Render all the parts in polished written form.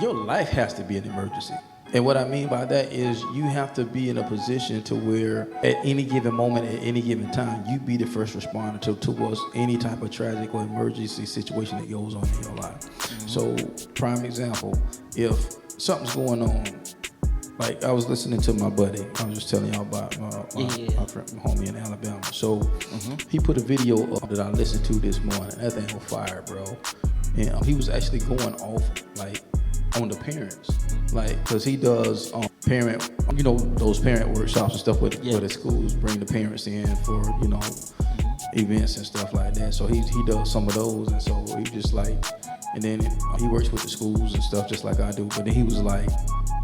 your life has to be an emergency. And what I mean by that is you have to be in a position to where at any given moment, at any given time, you be the first responder towards any type of tragic or emergency situation that goes on in your life. Mm-hmm. So, prime example, if something's going on, like I was listening to my buddy, I was just telling y'all about my friend, my homie in Alabama. So he put a video up that I listened to this morning. That thing was fire, bro. And he was actually going off like on the parents, like because he does parent, you know, those parent workshops and stuff with the schools bring the parents in for, you know, events and stuff like that. So he does some of those, and so he just like, and then he works with the schools and stuff just like I do. But then he was like,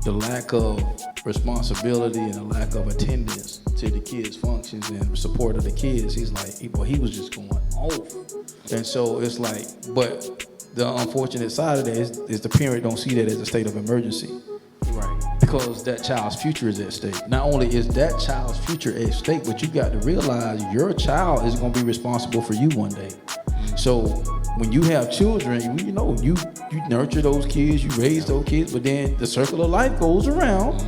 the lack of responsibility and the lack of attendance to the kids' functions and support of the kids, he's like, he was just going off. And so it's like, but the unfortunate side of that is the parent don't see that as a state of emergency. Right. Because that child's future is at stake. Not only is that child's future at stake, but you got to realize your child is going to be responsible for you one day. So when you have children, you know, you nurture those kids, you raise those kids, but then the circle of life goes around,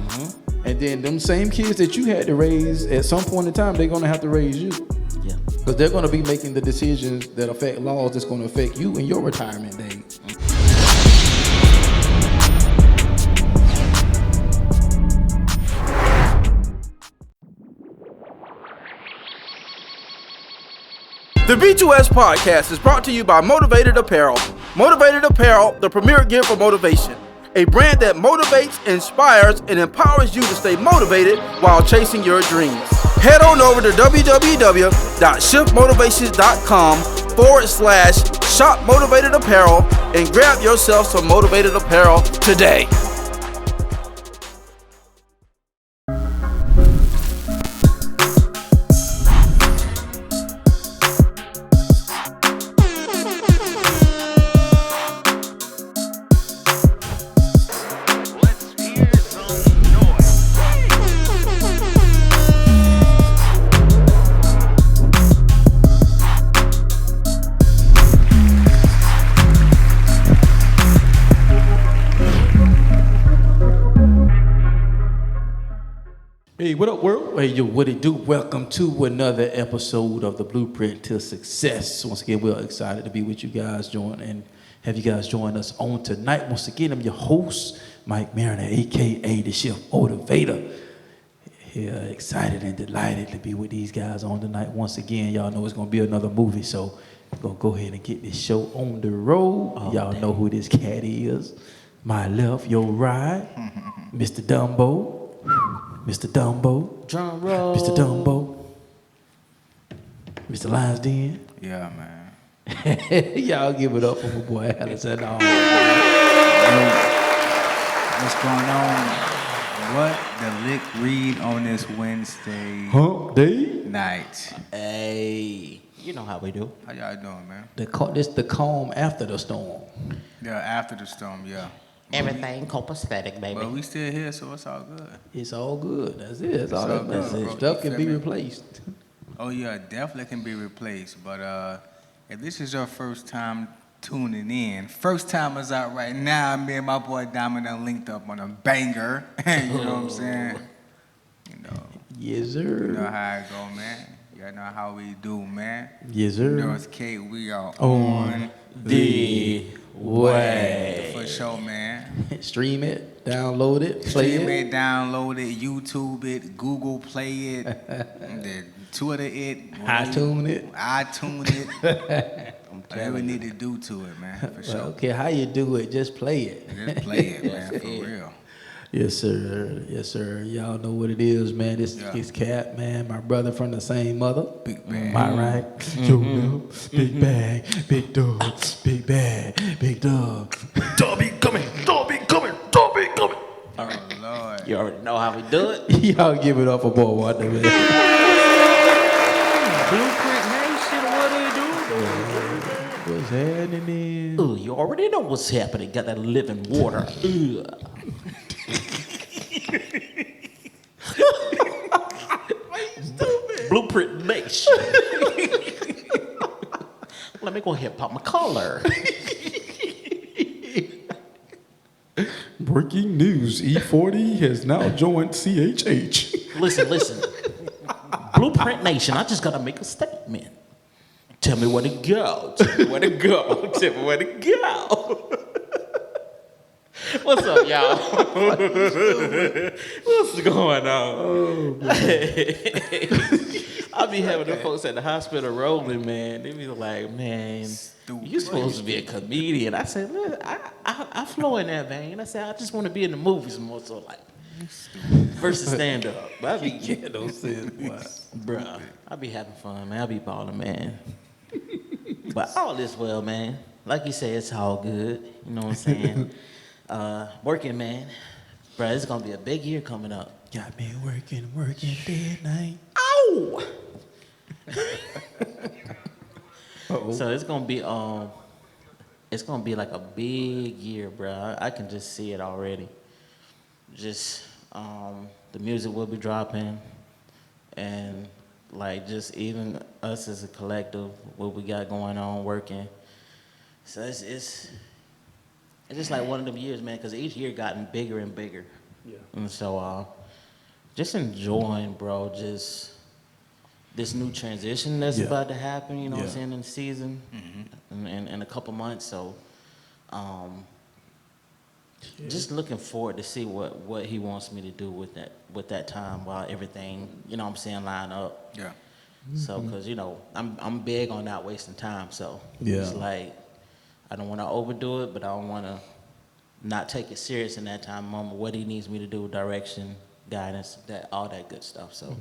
and then them same kids that you had to raise at some point in time, they're going to have to raise you. Yeah. Because they're going to be making the decisions that affect laws that's going to affect you in your retirement days. The B2S podcast is brought to you by Motivated Apparel. Motivated Apparel, the premier gear for motivation. A brand that motivates, inspires, and empowers you to stay motivated while chasing your dreams. Head on over to www.shiftmotivations.com/shop Motivated Apparel and grab yourself some Motivated Apparel today. Hey, what up, world? Hey, yo, what it do? Welcome to another episode of the Blueprint to Success. Once again, we're excited to be with you guys, and have you guys join us on tonight. Once again, I'm your host, Mike Mariner, a.k.a. the Shift Motivator. Here, excited and delighted to be with these guys on tonight. Once again, y'all know it's going to be another movie, so we're going to go ahead and get this show on the road. Y'all know who this cat is. My left, your right, Mr. Dumbo. Mr. Dumbo. Drum roll. Mr. Dumbo. Mr. Lions Den. Yeah, man. Y'all give it up for my boy Alxndr Hall. What's going on? What the lick read on this Wednesday night? Hey, you know how we do. How y'all doing, man? This the calm after the storm. Yeah, after the storm, yeah. Everything copacetic, baby. But we still here, so it's all good. It's all good. That's it. That's all that matters. Stuff can be replaced. Oh yeah, definitely can be replaced. But if this is your first time tuning in, first timers out right now, me and my boy Diamond done linked up on a banger. You know what I'm saying? You know. Yes, sir. You know how it go, man. You know how we do, man. Yes, sir. North Cape, we are on the way. For sure, man. Stream it, download it, play Stream it. it, download it, YouTube it, Google Play it, then Twitter it, iTunes it. Whatever we need to do to it, man, for sure. I don't care how you do it, just play it. Just play it, man, for real. Yes, sir. Yes, sir. Y'all know what it is, man. This Cat, man. My brother from the same mother. Big bag. My right. Big bag. Big dog. Big bag. Big dog. Dobby coming. Dobby coming. Dobby coming. All right. Oh, Lord. You already know how we do it. Y'all give it up for Boy Wonda, man. Blueprint Nation, what do you do? What's happening? Ooh, you already know what's happening. Got that living water. Blueprint Nation. Let me go ahead and pop my collar. Breaking news: E40 has now joined CHH. Listen. Blueprint Nation, I just gotta make a statement. Tell me where to go. Tell me where to go. Tell me where to go. What's up, y'all? What's going on? I be having the folks at the hospital rolling, man. They be like, man, you supposed to be a comedian. I said, look, I flow in that vein. I said, I just want to be in the movies more so, like, versus stand up. But I be Get those sense, boy. bruh, I be having fun, man. I be balling, man. But all is well, man. Like you say, it's all good. You know what I'm saying? Working, man. Bruh, it's gonna be a big year coming up. Got me working day and night. Ow! Uh-oh. So it's gonna be like a big year, bruh. I can just see it already. Just the music will be dropping, and like just even us as a collective, what we got going on, working. So it's just like one of them years, man, because each year gotten bigger and bigger. Yeah. And so just enjoying, bro, just this new transition that's Yeah. about to happen, you know what I'm Yeah. saying, in the season, in a couple months. So just looking forward to see what he wants me to do with that time while everything, you know what I'm saying, line up. Yeah. So, because, you know, I'm big on not wasting time. So, Yeah. it's like, I don't want to overdo it, but I don't want to not take it serious in that time moment, what he needs me to do, direction, guidance, all that good stuff. So,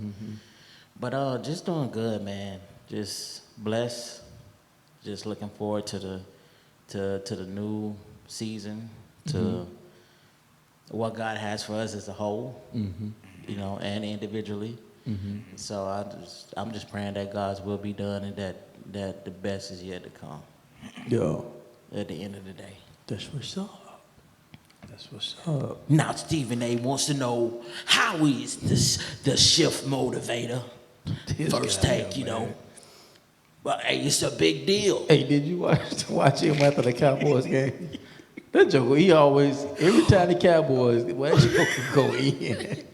but just doing good, man. Just blessed. Just looking forward to the new season, to what God has for us as a whole, you know, and individually. So I'm just praying that God's will be done and that the best is yet to come. Yo, At the end of the day. that's what's up. That's what's up. Now Stephen A. wants to know, how is the shift motivator? This First guy, take, you man. know. But hey, it's a big deal. Hey, did you watch him after the Cowboys game? That joker, he always, every time the Cowboys, well, that joker go in.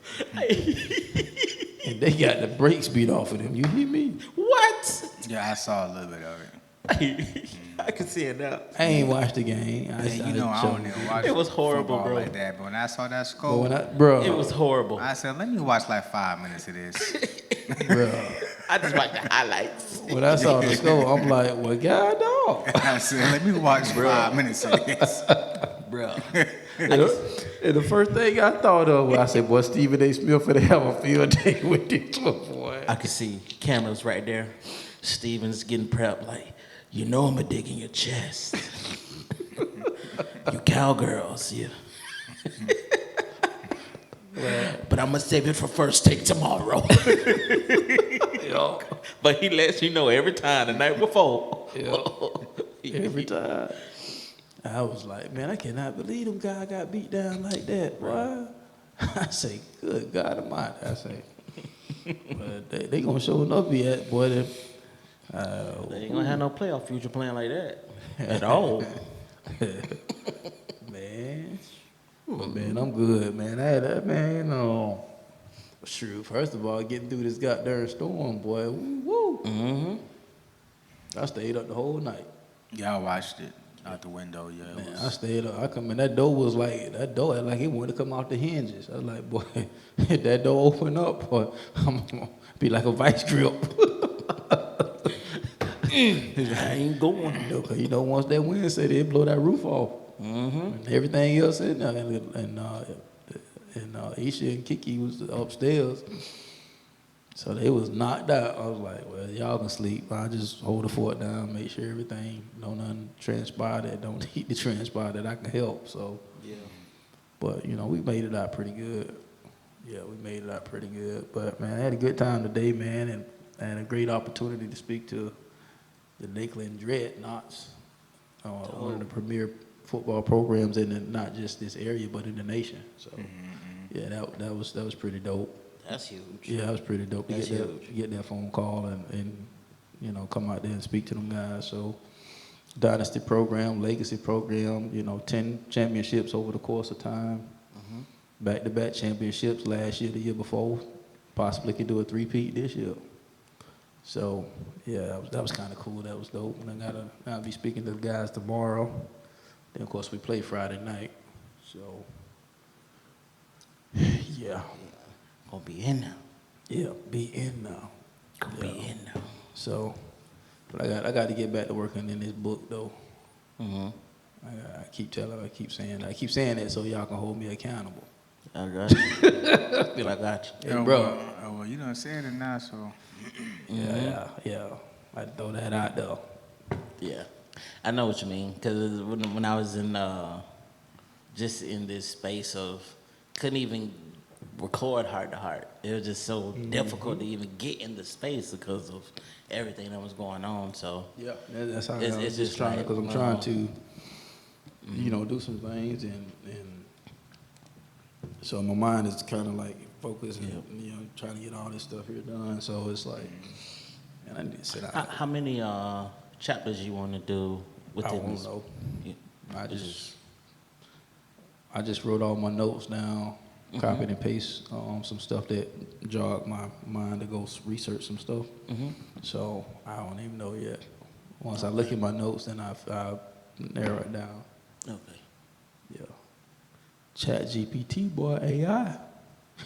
And they got the brakes beat off of them. You hear me? What? Yeah, I saw a little bit of it. I can see it now. I ain't watched the game. You know, I don't even watch It was horrible, football bro. like that. But when I saw that But score, when It was horrible. I said, let me watch like 5 minutes of this. bro, I just watched the highlights. when I saw the score, I'm like, well, God, dog. I said, let me watch 5 minutes of this. Bro. And the first thing I thought of was, I said, boy, Stephen A. Smith finna have a field day with this little boy. I could see cameras right there. Steven's getting prepped like, you know I'm going to dig in your chest. You cowgirls, yeah. But I'm going to save it for first take tomorrow. Yo, But he lets you know every time the night before. every time. I was like, man, I cannot believe them guy got beat down like that, boy. I say, good God Almighty. I say, but they gonna show enough be at, boy. They ain't going to have no playoff future playing like that at all. Man, but man, I'm good, man. I had that, man. Shoot, first of all, getting through this goddamn storm, boy. Woo. I stayed up the whole night. Yeah, I watched it out the window. Yeah, it Man, was. I stayed up. I come in, that door had like it wanted to come off the hinges. I was like, boy, if that door open up, boy, I'm gonna be like a vice grip. I ain't going. Cause you know, once that wind set, it blow that roof off. And everything else in there, and Isha and Kiki was upstairs, so they was knocked out. I was like, well, y'all can sleep. I just hold the fort down, make sure everything, nothing transpire that don't need to transpire that I can help. So, Yeah. but you know, we made it out pretty good. Yeah, we made it out pretty good. But man, I had a good time today, man, and a great opportunity to speak to the Lakeland Dreadnoughts, one of the premier football programs in not just this area but in the nation. So yeah, that was pretty dope. That's huge. Yeah, that was pretty dope to That's get that phone call and you know, come out there and speak to them guys. So dynasty program, legacy program, 10 championships over the course of time. Back-to-back championships last year, the year before. Possibly could do a three-peat this year. So, yeah, that was kind of cool. That was dope. And I'll be speaking to the guys tomorrow. Then, of course, we play Friday night. So, yeah. Gonna be in now. Yeah, be in now. Gonna be in now. So, but I got to get back to working in this book, though. Mm-hmm. I keep saying that so y'all can hold me accountable. I got you. I got you. Hey, bro. Well, you done said it now, so. Yeah. I throw that out there. Yeah, I know what you mean. Cause when I was in just in this space of couldn't even record heart to heart. It was just so difficult to even get in the space because of everything that was going on. So Yeah, that's how it's just trying like, because I'm trying to, do some things and so my mind is kind of like focused and trying to get all this stuff here done. So it's like, man, I need to sit down. How many chapters you want to do within I don't this? know. Yeah. I just wrote all my notes down, copied and pasted some stuff that jogged my mind to go research some stuff. So I don't even know yet. Once I look at my notes, then I narrow it down. Okay. Yeah. Chat GPT, boy, AI.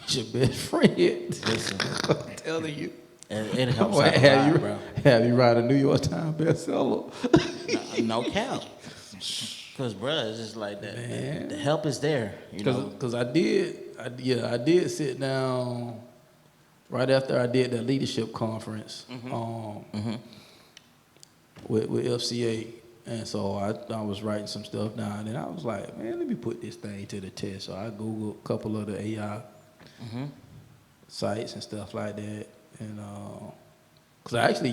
It's your best friend. Listen, I'm telling you. it helps out have a you lot, bro. have you write a New York Times bestseller? No cap. Cause bro, it's just like that. Man. The help is there, you know. Because I did sit down right after I did that leadership conference with FCA, and so I was writing some stuff down, and I was like, man, let me put this thing to the test. So I Googled a couple of the AI sites and stuff like that, and because I actually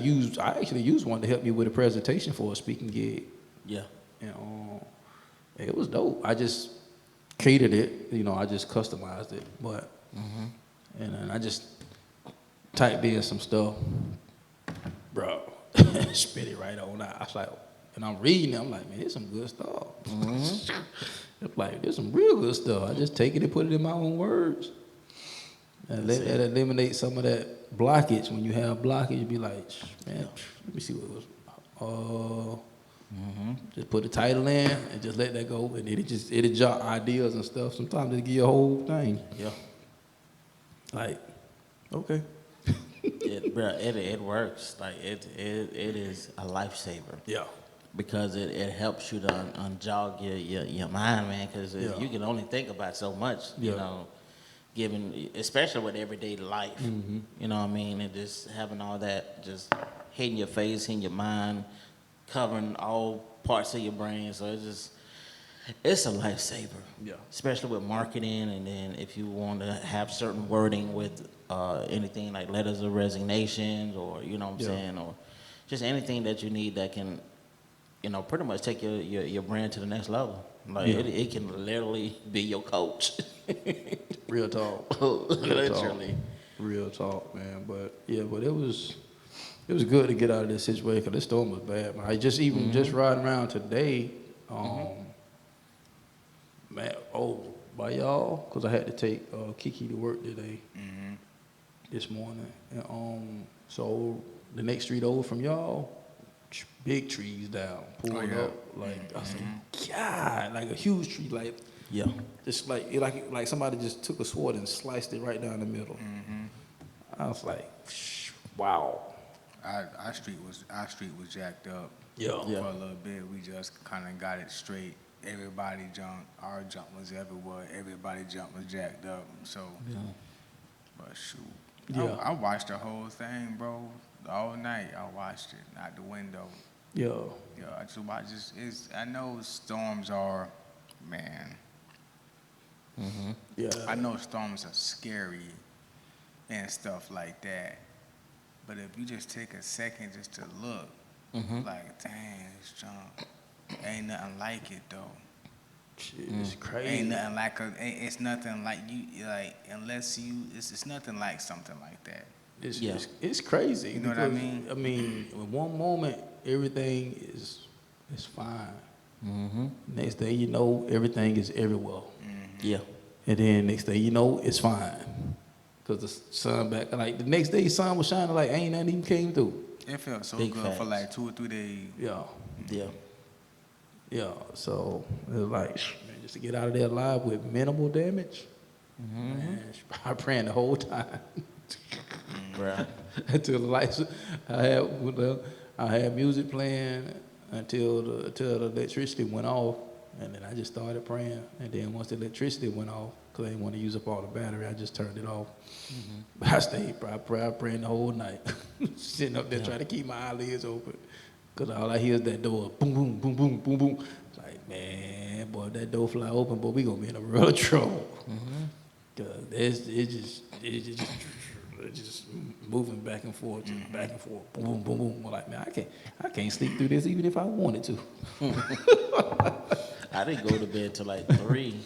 used one to help me with a presentation for a speaking gig. Yeah. And it was dope. I just catered it, I just customized it. But and then I just typed in some stuff, bro. Spit it right on out. I was like, and I'm reading it. I'm like, man, there's some good stuff. I'm like, there's some real good stuff. I just take it and put it in my own words, and let that eliminate some of that blockage. When you have blockage, you be like, man, let me see what it was. Just put the title in and just let that go, and it'll jot ideas and stuff. Sometimes it'll give you a whole thing. Yeah. Like, okay. It works. Like it is a lifesaver. Yeah. Because it helps you to unjog your mind, man. Because you can only think about so much, given, especially with everyday life. You know what I mean? And just having all that just hitting your face, hitting your mind, covering all parts of your brain. So it's a lifesaver. Yeah. Especially with marketing, and then if you want to have certain wording with anything like letters of resignations, or you know what I'm saying, or just anything that you need that can, pretty much take your brand to the next level. Like it can literally be your coach. Real talk. Literally. Real talk, man. But it was good to get out of this situation because this storm was bad, man. I just riding around today, man, by y'all, because I had to take Kiki to work today, this morning. And so the next street over from y'all, big trees down, pulled up. Like, I said, God, like a huge tree, like, just like somebody just took a sword and sliced it right down the middle. I was like, wow. Our street was jacked up Yeah. for a little bit. We just kind of got it straight. Everybody jumped. Our jump was everywhere. Everybody jump was jacked up. So, but shoot, I watched the whole thing, bro. All night I watched it out the window. Yeah. I know storms are, man. Yeah. I know storms are scary and stuff like that. But if you just take a second just to look, like, dang, this junk, ain't nothing like it though. Shit, it's crazy. Ain't nothing like it's nothing like you, like, unless you, it's nothing like something like that. It's crazy. You know what I mean? I mean, in one moment everything is it's fine. Mm-hmm. Next thing you know, everything is everywhere. Yeah. And then next thing you know, it's fine. Because the sun back, like the next day, sun was shining like ain't nothing even came through. It felt so Big good facts. for like 2 or 3 days. Yeah. Yeah. Yeah. So it was like, man, just to get out of there alive with minimal damage, man, I praying the whole time. Right. Until the lights, I had music playing until the electricity went off, and then I just started praying. And then once the electricity went off, because I didn't want to use up all the battery, I just turned it off. But I stayed praying the whole night, sitting up there trying to keep my eyelids open, because all I hear is that door, boom, boom, boom, boom, boom, boom. Like, man, boy, if that door fly open, boy, we gonna be in a real trouble. Cause it's just moving back and forth, boom, boom, boom, boom. I'm like, man, I can't sleep through this even if I wanted to. I didn't go to bed till like 3,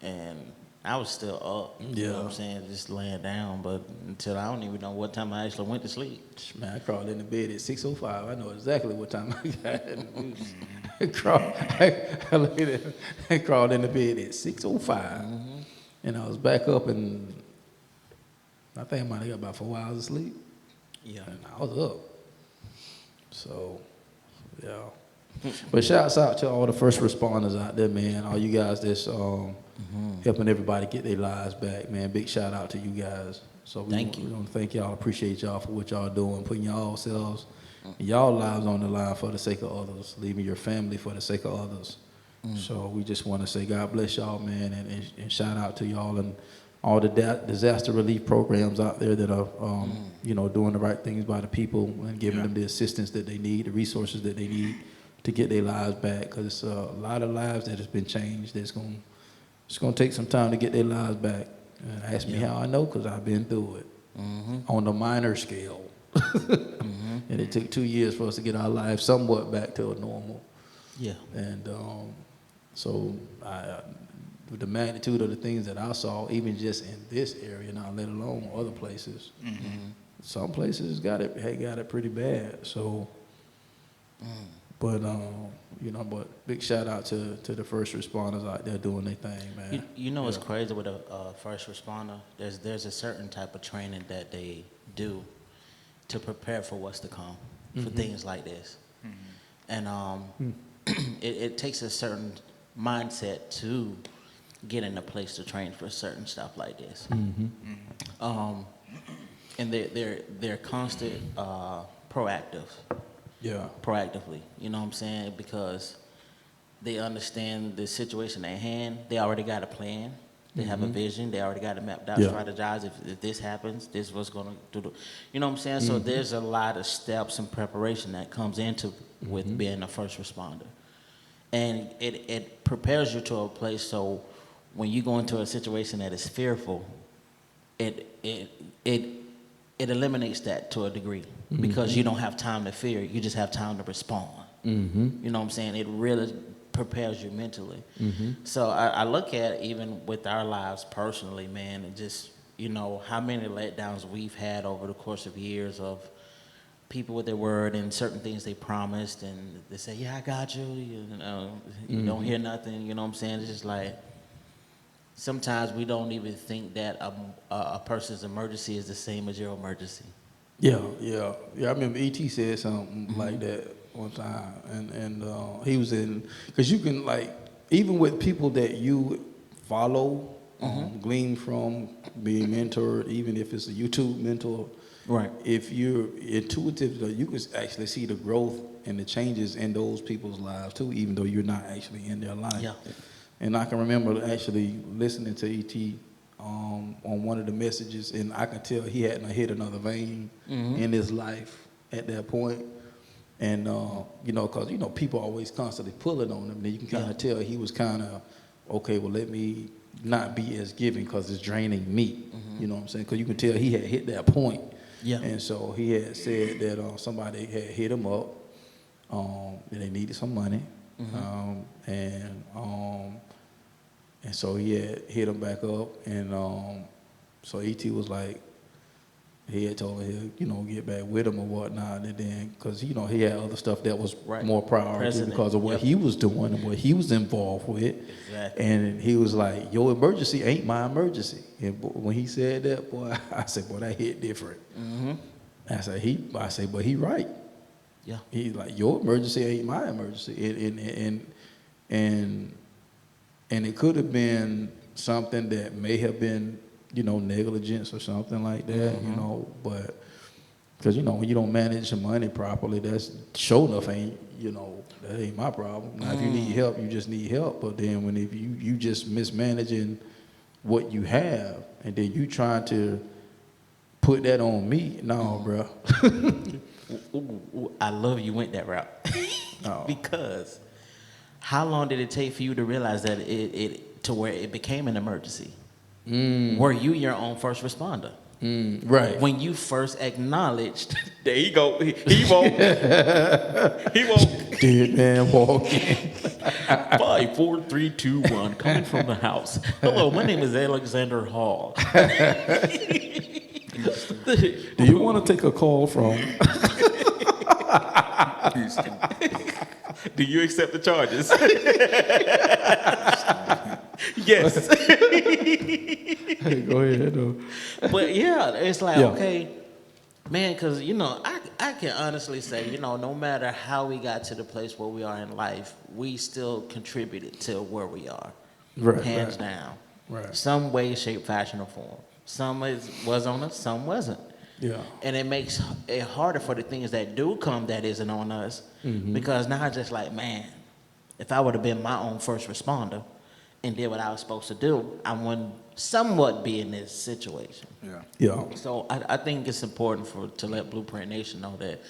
and I was still up. You know what I'm saying? Just laying down, but until I don't even know what time I actually went to sleep. Man, I crawled into bed at 6:05. I know exactly what time I got. I crawled into bed at 6:05, and I was back up, and I think I might have got about 4 hours of sleep. Yeah. And I was up. So, yeah. But shouts out to all the first responders out there, man. All you guys that's helping everybody get their lives back, man. Big shout out to you guys. So we want to thank y'all, appreciate y'all for what y'all doing, putting y'all selves, y'all lives on the line for the sake of others, leaving your family for the sake of others. So we just want to say God bless y'all, man, and shout out to y'all and all the disaster relief programs out there that are, doing the right things by the people and giving them the assistance that they need, the resources that they need to get their lives back. Because it's a lot of lives that has been changed. It's going to take some time to get their lives back. And ask me how I know, because I've been through it on the minor scale. And it took 2 years for us to get our lives somewhat back to a normal. Yeah. And so with the magnitude of the things that I saw, even just in this area, not let alone other places, some places had got it pretty bad. So, but big shout out to the first responders out there doing their thing, man. You know what's crazy with a first responder? There's a certain type of training that they do to prepare for what's to come, for things like this. And it takes a certain mindset to get in a place to train for certain stuff like this. And they're constant proactively, you know what I'm saying? Because they understand the situation at hand. They already got a plan. They have a vision. They already got it mapped out, strategized. If this happens, this is what's going to do. You know what I'm saying? So there's a lot of steps and preparation that comes into with being a first responder. And it prepares you to a place so when you go into a situation that is fearful, it eliminates that to a degree because you don't have time to fear. You just have time to respond. You know what I'm saying? It really prepares you mentally. So I look at even with our lives personally, man, and just, how many letdowns we've had over the course of years of people with their word and certain things they promised, and they say, yeah, I got you, you don't hear nothing, you know what I'm saying? It's just like, sometimes we don't even think that a person's emergency is the same as your emergency. Yeah. I remember E.T. said something like that one time, and he was in, because you can, like, even with people that you follow, glean from, being mentored, even if it's a YouTube mentor, right? If you're intuitive, you can actually see the growth and the changes in those people's lives too, even though you're not actually in their life. Yeah. And I can remember actually listening to E.T. On one of the messages, and I could tell he hadn't hit another vein in his life at that point. And, because, people always constantly pulling on him. And you can kind of tell he was kind of, okay, well, let me not be as giving because it's draining me. You know what I'm saying? Because you can tell he had hit that point. Yeah. And so he had said that somebody had hit him up, and they needed some money. And so he had hit him back up, and so E.T. was like, he had told her he'll, get back with him or whatnot, and then because he had other stuff that was more priority because of what he was doing and what he was involved with. Exactly. And he was like, "Your emergency ain't my emergency." And when he said that, boy, I said, "Boy, that hit different." Mm-hmm. I said, "But he right." Yeah. He's like, "Your emergency ain't my emergency," and it could have been something that may have been, negligence or something like that, but because, when you don't manage your money properly, that's sure enough ain't, that ain't my problem. Now, if you need help, you just need help. But then if you just mismanaging what you have and then you trying to put that on me, no, bro. Ooh, I love you went that route. No. Because how long did it take for you to realize that it to where it became an emergency? Were you your own first responder? Right. When you first acknowledged, there you go. He won't. He won't. Dead man walking. 5, 4, 3, 2, 1. Coming from the house. Hello, my name is Alxndr Hall. Do you want to take a call from? Do you accept the charges? Yes. Hey, go ahead. Though. But yeah, it's like, Yeah. okay, man, because, I can honestly say, no matter how we got to the place where we are in life, we still contributed to where we are. Right. Hands down. Right. Some way, shape, fashion, or form. Some was on us, some wasn't. Yeah. And it makes it harder for the things that do come that isn't on us. Because now it's just like, man, if I would have been my own first responder and did what I was supposed to do, I wouldn't somewhat be in this situation. Yeah. So I think it's important to let Blueprint Nation know that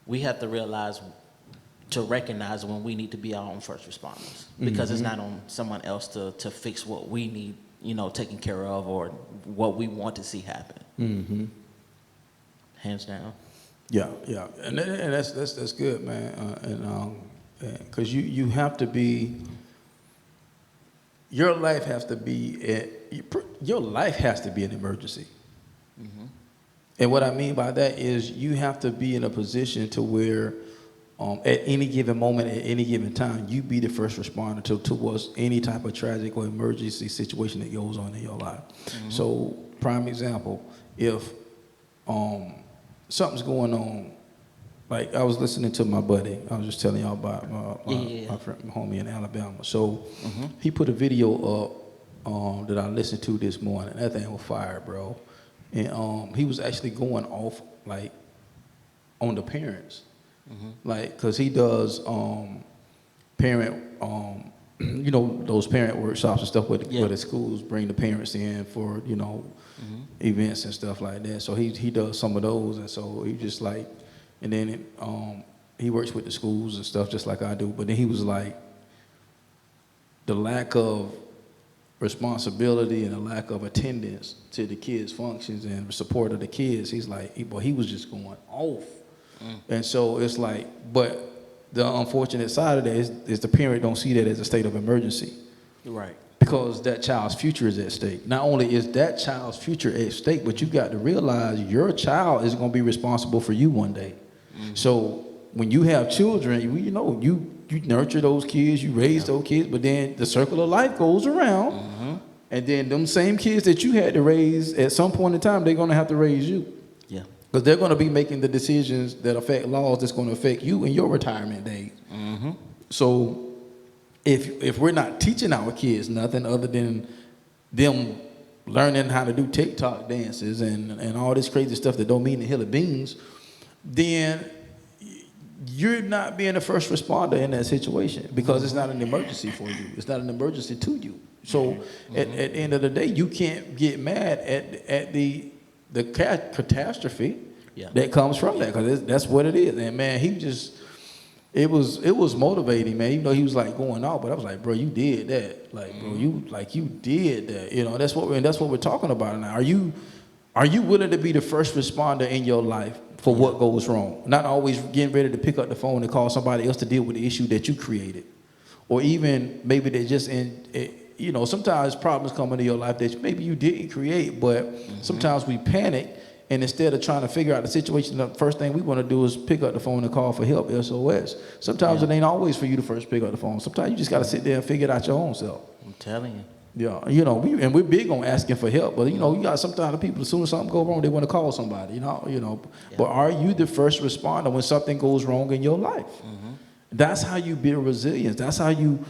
we have to recognize when we need to be our own first responders. Because it's not on someone else to fix what we need, taken care of or what we want to see happen. Hands down. Yeah, and that's good, man. Because you have to be. Your life has to be an emergency. And what I mean by that is you have to be in a position to where at any given moment, at any given time, you be the first responder towards any type of tragic or emergency situation that goes on in your life. So, prime example, if something's going on, like I was listening to my buddy, I was just telling y'all about my friend, my homie in Alabama. So he put a video up that I listened to this morning. That thing was fire, bro. And he was actually going off like on the parents, like because he does parent, those parent workshops and stuff where the schools bring the parents in for events and stuff like that. So he does some of those, and so he just like, and then he works with the schools and stuff just like I do. But then he was like, the lack of responsibility and the lack of attendance to the kids' functions and support of the kids, he's like, he was just going off. And so it's like, but the unfortunate side of that is the parent don't see that as a state of emergency. Right. Because that child's future is at stake. Not only is that child's future at stake, but you got to realize your child is going to be responsible for you one day. So when you have children, you nurture those kids, you raise those kids, but then the circle of life goes around, and then them same kids that you had to raise at some point in time, they're going to have to raise you. Yeah. Because they're going to be making the decisions that affect laws that's going to affect you in your retirement days. So if we're not teaching our kids nothing other than them learning how to do TikTok dances and all this crazy stuff that don't mean a hill of beans, then you're not being a first responder in that situation because it's not an emergency for you. It's not an emergency to you. So at the end of the day, you can't get mad at the catastrophe that comes from that, because that's what it is. And man, it was motivating, man. Even though he was like going out, but I was like, bro, you did that. Like, bro, you did that. That's what we're talking about now. Are you willing to be the first responder in your life for what goes wrong? Not always getting ready to pick up the phone and call somebody else to deal with the issue that you created, or even maybe they're just sometimes problems come into your life that maybe you didn't create, but sometimes we panic And instead of trying to figure out the situation, the first thing we want to do is pick up the phone and call for help, SOS. Sometimes it ain't always for you to first pick up the phone. Sometimes you just got to sit there and figure it out your own self. I'm telling you. Yeah, we're big on asking for help, but you got sometimes the people, as soon as something goes wrong, they want to call somebody, Yeah. But are you the first responder when something goes wrong in your life? Mm-hmm. That's how you build resilience. That's how you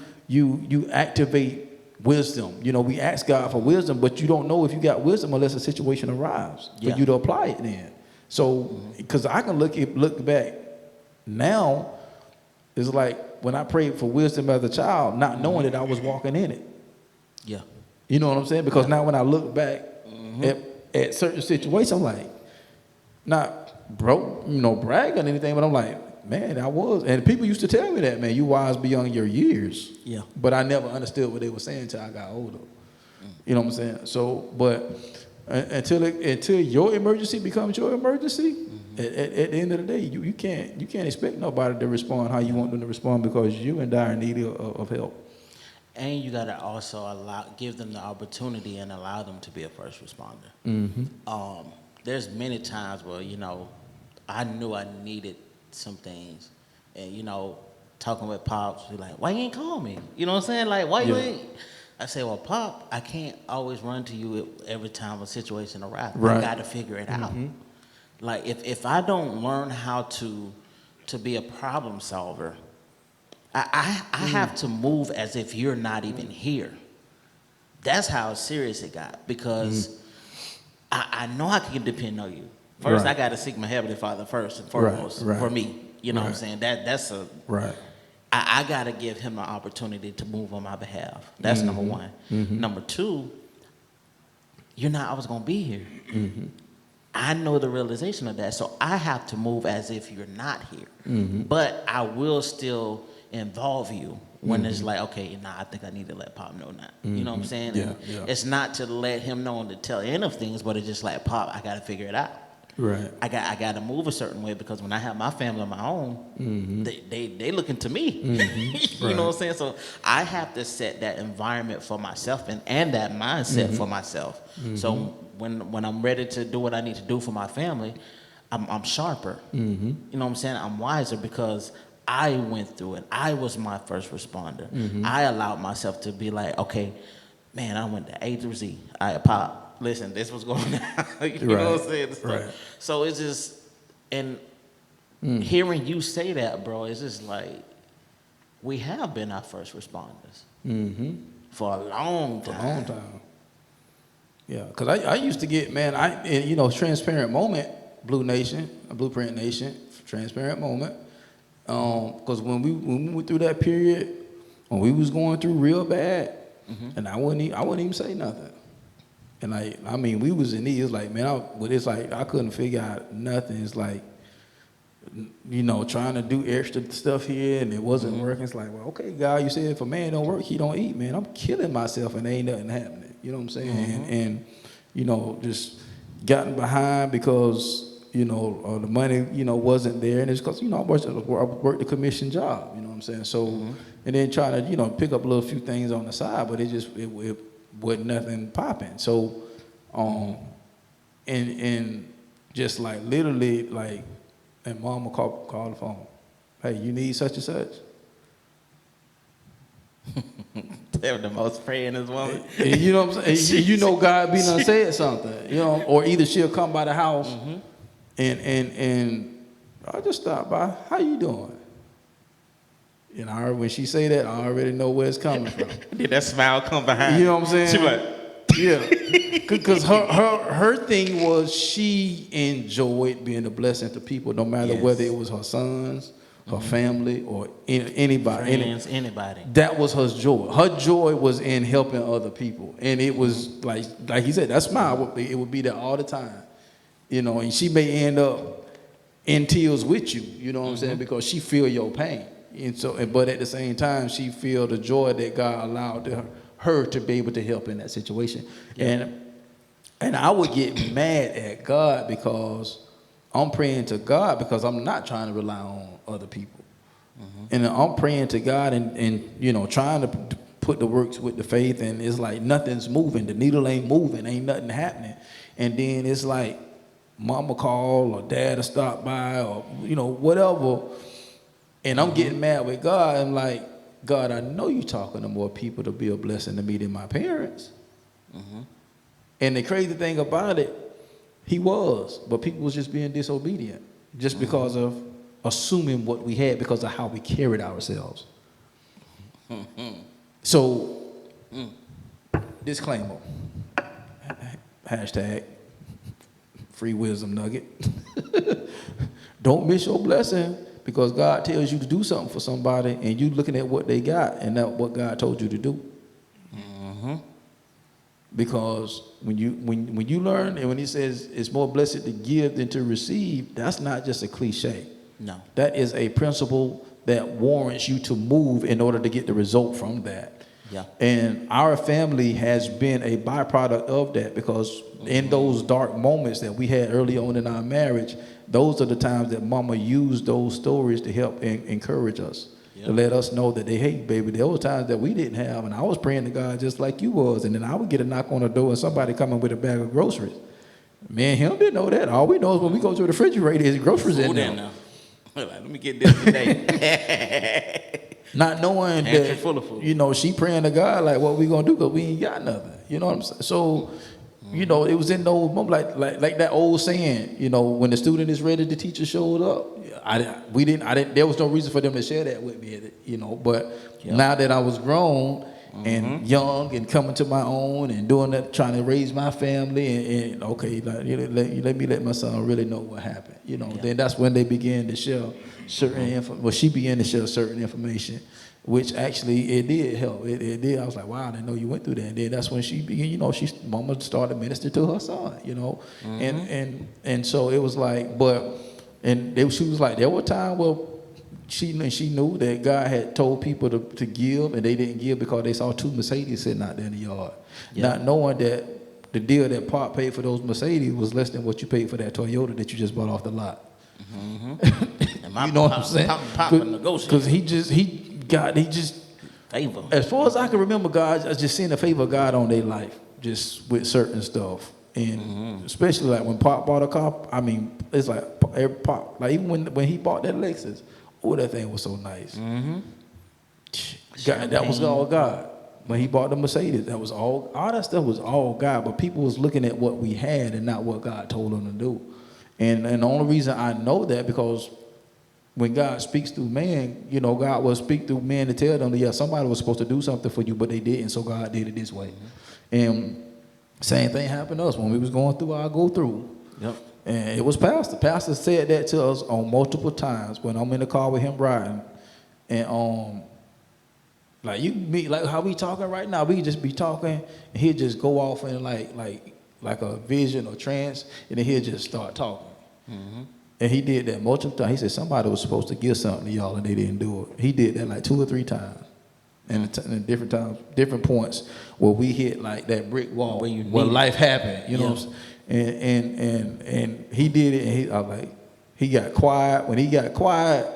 activate wisdom. We ask God for wisdom, but you don't know if you got wisdom unless a situation arrives for you to apply it then. So, because I can look back now, it's like when I prayed for wisdom as a child, not knowing that I was walking in it. Yeah. You know what I'm saying? Because now when I look back at certain situations, I'm like, not bragging or anything, but I'm like, man, I was. And people used to tell me that, man, you wise beyond your years. Yeah. But I never understood what they were saying until I got older. You know what I'm saying? So, but until your emergency becomes your emergency, at the end of the day, you can't expect nobody to respond how you want them to respond because you in dire need of help. And you gotta also give them the opportunity and allow them to be a first responder. Mm-hmm. There's many times where I knew I needed some things, and talking with Pops, he's like, "Why you ain't call me?" You know what I'm saying? Like, why you ain't? I say, "Well, Pop, I can't always run to you every time a situation arises. Right. I gotta figure it out. Like, if I don't learn how to be a problem solver, I have to move as if you're not even here." That's how serious it got, because I know I can depend on you. First, I got to seek my Heavenly Father first and foremost for me. You know what I'm saying? That's a right. I got to give him the opportunity to move on my behalf. That's number one. Number two, you're not always going to be here. I know the realization of that, so I have to move as if you're not here. But I will still involve you when it's like, okay, I think I need to let Pop know now. You know what I'm saying? Yeah. It's not to let him know and to tell end of things, but it's just like, Pop, I got to figure it out. Right. I got to move a certain way, because when I have my family on my own, they looking to me. You know what I'm saying? So I have to set that environment for myself and that mindset for myself. So when I'm ready to do what I need to do for my family, I'm sharper. You know what I'm saying? I'm wiser, because I went through it. I was my first responder. I allowed myself to be like, okay, man, I went to A through Z. Pop, listen, this was going on. You know what I'm saying? Right. So it's just, and hearing you say that, bro, it's just like, we have been our first responders for a long time. Yeah, because I used to get, man, transparent moment, Blueprint Nation, transparent moment. Because when we went through that period, when we was going through real bad, and I wouldn't even say nothing. And we was in need. It's like, man, it's like I couldn't figure out nothing. It's like, trying to do extra stuff here, and it wasn't working. It's like, well, okay, God, you said if a man don't work, he don't eat, man. I'm killing myself, and ain't nothing happening. You know what I'm saying? And just gotten behind because the money, wasn't there. And it's because, I worked a commission job, you know what I'm saying? So, and then trying to, pick up a little few things on the side, but it wasn't nothing popping. So, and just like literally like, and mom would call the phone. Hey, you need such and such? They were the most praying as woman. You know what I'm saying? God be done said something, or either she'll come by the house and I just stopped by. How you doing? And when she say that, I already know where it's coming from. Did that smile come behind? You know what I'm saying? She be like, yeah, because her thing was she enjoyed being a blessing to people, no matter whether it was her sons, her family, or anybody. Friends, anybody. That was her joy. Her joy was in helping other people, and it was like he said, that smile it would be there all the time. And she may end up in tears with you. You know what I'm saying? Because she feel your pain, and so. But at the same time, she feel the joy that God allowed her to be able to help in that situation. Yeah. And I would get mad at God because I'm praying to God because I'm not trying to rely on other people. And I'm praying to God and trying to put the works with the faith, and it's like nothing's moving. The needle ain't moving. Ain't nothing happening. And then it's like mama call or dad to stop by or, whatever. And I'm getting mad with God. I'm like, God, I know you talking to more people to be a blessing to me than my parents. And the crazy thing about it, he was, but people was just being disobedient just because of assuming what we had because of how we carried ourselves. So, disclaimer, hashtag free wisdom nugget. Don't miss your blessing because God tells you to do something for somebody and you looking at what they got and not what God told you to do. Because when you learn and when he says it's more blessed to give than to receive, that's not just a cliche. No. That is a principle that warrants you to move in order to get the result from that. Yeah. And our family has been a byproduct of that because in those dark moments that we had early on in our marriage, those are the times that mama used those stories to help encourage us. To let us know that hey, baby, there were times that we didn't have, and I was praying to God just like you was, and then I would get a knock on the door and somebody coming with a bag of groceries. Me and him didn't know that. All we know is when we go to the refrigerator, there's groceries in there. Let me get this today. Not knowing that, full of food. She praying to God like, what we gonna do? Because we ain't got nothing. You know what I'm saying? So, it was in those moments, like that old saying, when the student is ready, the teacher showed up. There was no reason for them to share that with me, but now that I was grown and young and coming to my own and doing that, trying to raise my family and okay, let me let my son really know what happened, then that's when they began to share certain she began to share certain information, which actually it did help. It did. I was like, wow, I didn't know you went through that. And then that's when she began, mama started ministering to her son, and so it was like, she was like, there were times where she knew that God had told people to give, and they didn't give because they saw 2 Mercedes sitting out there in the yard, not knowing that the deal that Pop paid for those Mercedes was less than what you paid for that Toyota that you just bought off the lot. You know what I'm saying? Because he just favor. As far as I can remember, God, I just seen the favor of God on their life, just with certain stuff. And especially like when Pop bought a car, I mean, it's like every Pop, like even when he bought that Lexus, that thing was so nice. God, that was all God. When he bought the Mercedes, that was all that stuff was all God, but people was looking at what we had and not what God told them to do. And the only reason I know that because when God speaks through man, God will speak through man to tell them that, somebody was supposed to do something for you, but they didn't, so God did it this way. And same thing happened to us when we was going through our go-through. Yep. And it was Pastor. Pastor said that to us on multiple times when I'm in the car with him riding. And like like how we talking right now, we could just be talking and he'll just go off in like a vision or trance, and then he'll just start talking. And he did that multiple times. He said somebody was supposed to give something to y'all and they didn't do it. He did that like 2 or 3 times. And different times, different points where we hit like that brick wall where life happened, you know what I'm saying? And he did it, and he got quiet. When he got quiet,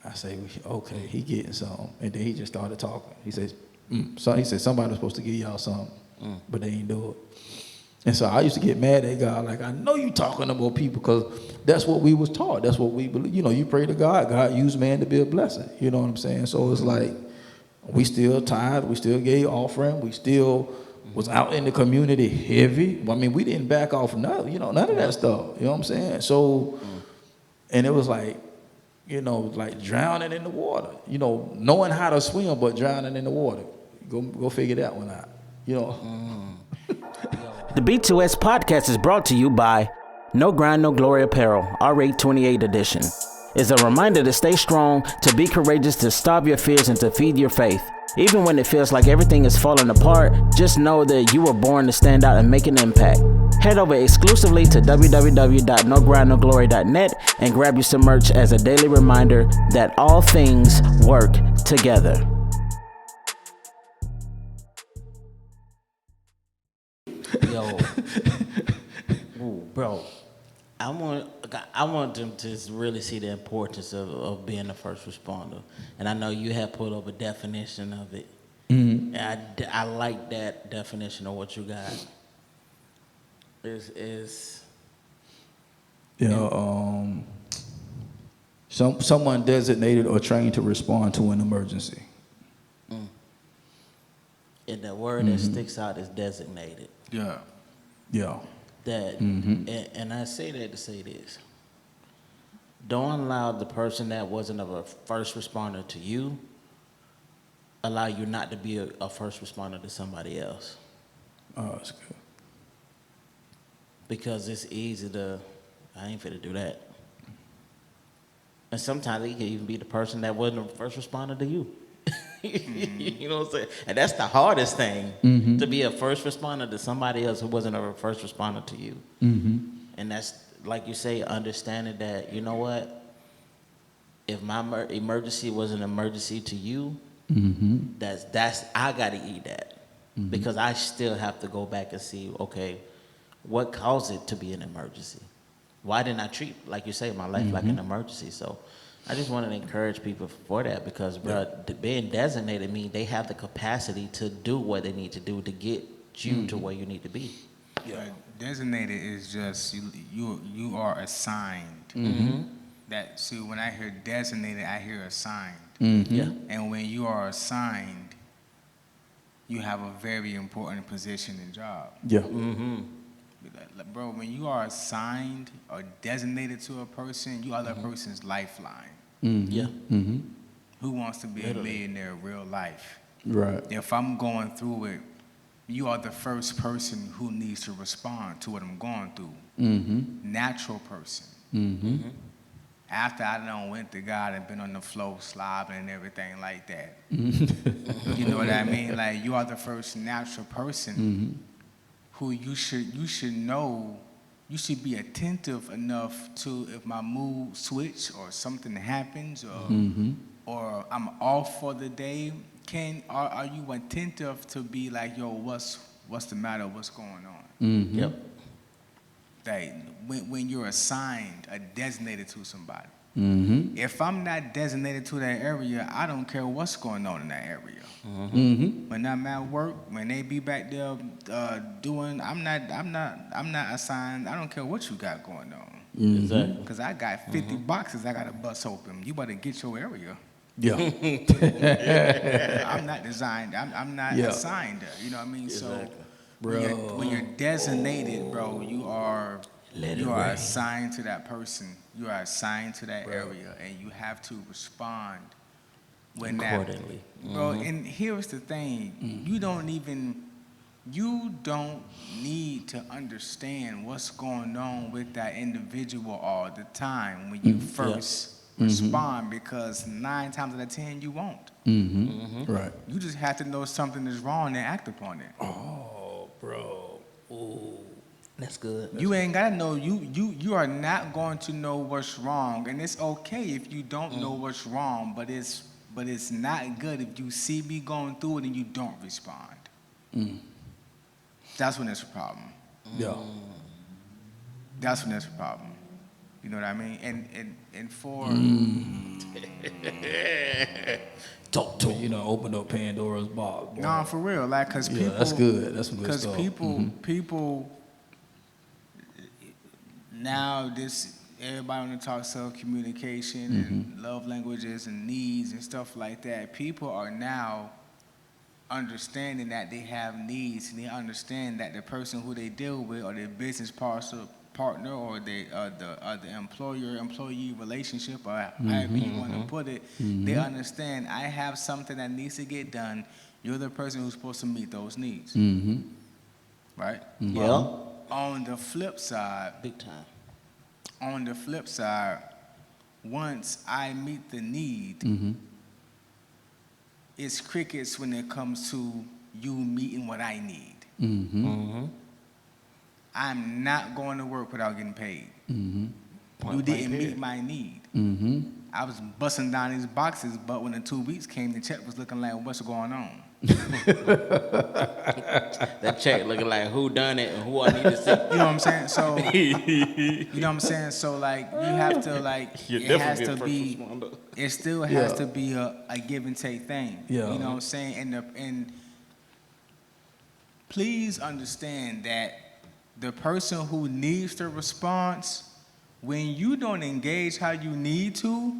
I say, okay, he getting something. And then he just started talking. He says, he said somebody was supposed to give y'all something, but they ain't do it. And so I used to get mad at God, like, I know you talking about people because that's what we was taught. That's what we believe. You pray to God. God used man to be a blessing. You know what I'm saying? So it's like we still tithe, we still gave offering, we still was out in the community heavy. I mean, we didn't back off none of that stuff. You know what I'm saying? So, and it was like, like drowning in the water. Knowing how to swim, but drowning in the water. Go figure that one out. The B2S podcast is brought to you by No Grind, No Glory Apparel, R8 28 edition. It's a reminder to stay strong, to be courageous, to stop your fears, and to feed your faith. Even when it feels like everything is falling apart, just know that you were born to stand out and make an impact. Head over exclusively to www.nogrindnoglory.net and grab you some merch as a daily reminder that all things work together. Yo, ooh, bro, I want them to really see the importance of being a first responder, and I know you have put up a definition of it. And I like that definition of what you got. Is Someone designated or trained to respond to an emergency. And the word that sticks out is designated. Yeah. Yeah. That, and I say that to say this. Don't allow the person that wasn't a first responder to you, allow you not to be a first responder to somebody else. Oh, that's good. Because it's easy to, I ain't finna do that. And sometimes it can even be the person that wasn't a first responder to you. You know what I'm saying? And that's the hardest thing, to be a first responder to somebody else who wasn't a first responder to you. And that's, like you say, understanding that, you know what? If my emergency was an emergency to you, that's I gotta eat that. Because I still have to go back and see, okay, what caused it to be an emergency? Why didn't I treat, like you say, my life like an emergency? So I just wanted to encourage people for that, because, bro, being designated means they have the capacity to do what they need to do to get you to where you need to be. Yeah. Designated is just you are assigned. That, see, when I hear designated, I hear assigned. Yeah. And when you are assigned, you have a very important position and job. Yeah. Like, bro, when you are assigned or designated to a person, you are that person's lifeline. Yeah. Who wants to be a millionaire in real life? Right. If I'm going through it, you are the first person who needs to respond to what I'm going through. Natural person. After I done went to God and been on the floor slobbing and everything like that. You know what I mean? Like, you are the first natural person who you should know, you should be attentive enough to, if my mood switch or something happens, or I'm off for the day, are you attentive to be like, yo, what's the matter, what's going on? Yep. Like, when you're assigned or designated to somebody. If I'm not designated to that area, I don't care what's going on in that area. When I'm at work, when they be back there doing, I'm not assigned. I don't care what you got going on. Exactly. Because I got 50 boxes I got to bust open. You better get your area. Yeah. I'm not designed. I'm not assigned there. You know what I mean? Exactly. So when you're designated, bro, you are assigned to that person. You are assigned to that area, and you have to respond when accordingly. Bro, and here's the thing: you don't need to understand what's going on with that individual all the time when you first respond, because 9 times out of 10 you won't. Right. You just have to know something is wrong and act upon it. Oh, bro. Ooh. That's good. You ain't gotta know. You are not going to know what's wrong, and it's okay if you don't know what's wrong. But it's not good if you see me going through it and you don't respond. That's when it's a problem. Yeah. That's when it's a problem. You know what I mean? And for Talk to You know, open up Pandora's box. Boy. nah, for real, like, cause people. Yeah, that's good. That's some good stuff. Because people. Now everybody want to talk self-communication and love languages and needs and stuff like that. People are now understanding that they have needs, and they understand that the person who they deal with, or their business partner, or the employer-employee relationship, or however you want to put it, they understand, I have something that needs to get done. You're the person who's supposed to meet those needs. Right? Yeah. On the flip side, Big time. on the flip side, once I meet the need, it's crickets when it comes to you meeting what I need. I'm not going to work without getting paid. You didn't meet my need. I was busting down these boxes, but when the 2 weeks came, the check was looking like, what's going on? That check looking like who done it and who I need to see. You know what I'm saying? So, you know what I'm saying? So, like, you have to, like, it still has to be a give and take thing. Yeah. You know what I'm saying? And please understand that the person who needs the response when you don't engage how you need to,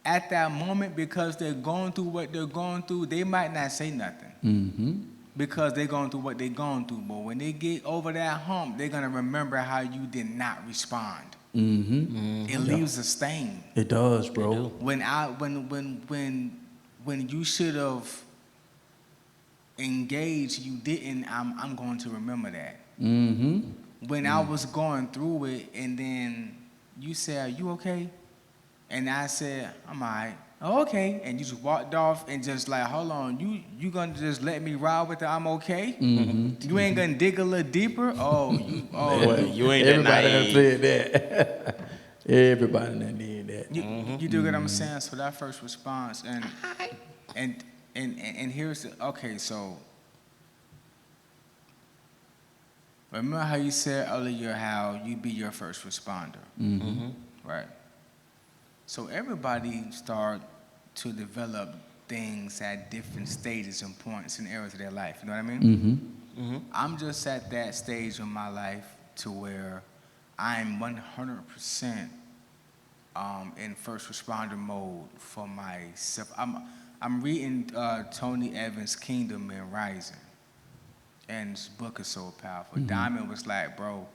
at that moment, because they're going through what they're going through, they might not say nothing. Because they're going through what they're going through. But when they get over that hump, they're gonna remember how you did not respond. It leaves a stain. It does, bro. When you should have engaged, you didn't. I'm going to remember that. When I was going through it, and then you said, "Are you okay?" And I said, "I'm all right." "Oh, okay. And you just walked off and just like, hold on, you gonna just let me ride with it? I'm okay. You ain't gonna dig a little deeper? You ain't Everybody that done said that. Everybody done did that. You do what I'm saying? So that first response, and here's the, okay, so remember how you said earlier how you be your first responder, right? So everybody start to develop things at different stages and points and areas of their life. You know what I mean? I'm just at that stage in my life to where I'm 100% in first responder mode for myself. I'm reading Tony Evans' Kingdom and Rising, and this book is so powerful. Diamond was like, bro,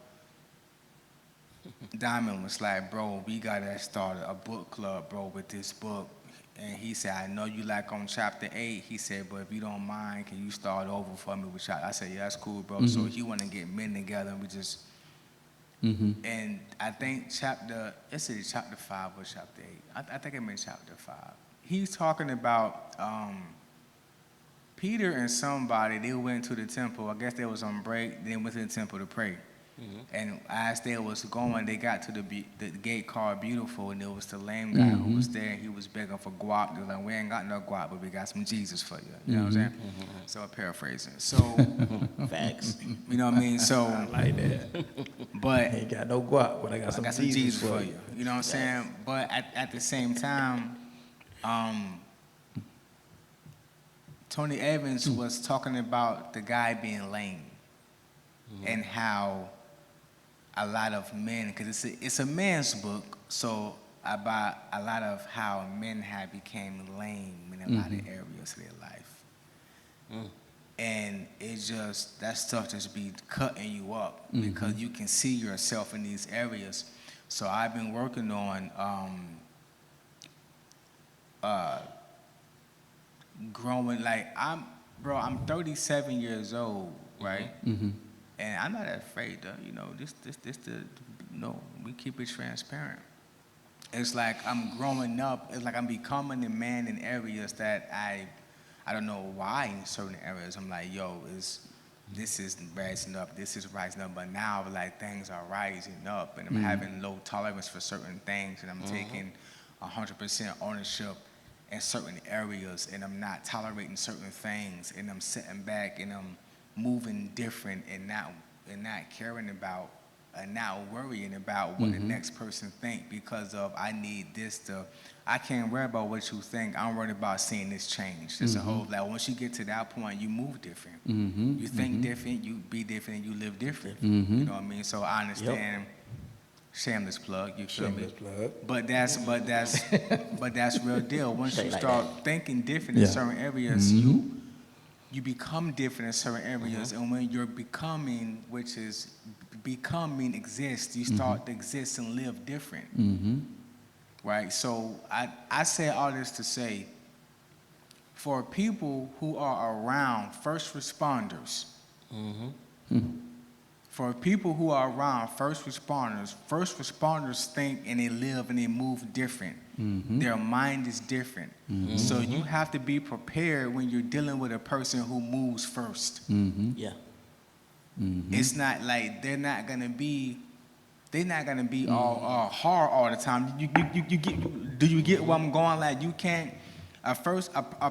we gotta start a book club, bro, with this book. And he said, I know you like on chapter 8. He said, but if you don't mind, can you start over for me with chapter? I said, yeah, that's cool, bro. So he wanna get men together, and we just, and I think chapter 5 or chapter 8. I think I meant chapter 5. He's talking about Peter and somebody, they went to the temple. I guess they was on break, then went to the temple to pray. And as they was going, they got to the gate called Beautiful, and there was the lame guy who was there. He was begging for guap. They were like, we ain't got no guap, but we got some Jesus for you. You know what I'm saying? So I'm paraphrasing. So Facts. you know what I mean? So I like that. but Ain't got no guap, but I got some Jesus for you. You know what I'm saying? But at the same time, Tony Evans was talking about the guy being lame and how a lot of men, because it's a man's book, so about a lot of how men have became lame in a lot of areas of their life. And it's just, that stuff just be cutting you up because you can see yourself in these areas. So I've been working on growing, like I'm 37 years old, right? And I'm not afraid to, we keep it transparent. It's like I'm growing up, it's like I'm becoming a man in areas that I don't know why in certain areas. I'm like, this is rising up, but now like things are rising up and I'm having low tolerance for certain things and I'm taking 100% ownership in certain areas and I'm not tolerating certain things and I'm sitting back and I'm moving different and not caring about and not worrying about what the next person think because of I need this to, I can't worry about what you think. I'm worried about seeing this change. There's a whole, like once you get to that point, you move different. You think different, you be different, and you live different. You know what I mean? So I understand. Shameless plug, you feel me? Plug. But that's real deal. Once you start thinking different in certain areas, you become different in certain areas, and when you're becoming, which is becoming exists, you start to exist and live different, right? So I say all this to say, for people who are around first responders, for people who are around first responders think and they live and they move different. Their mind is different. So you have to be prepared when you're dealing with a person who moves first. It's not like they're not gonna be all hard all the time. Do you get where I'm going? Like you can't a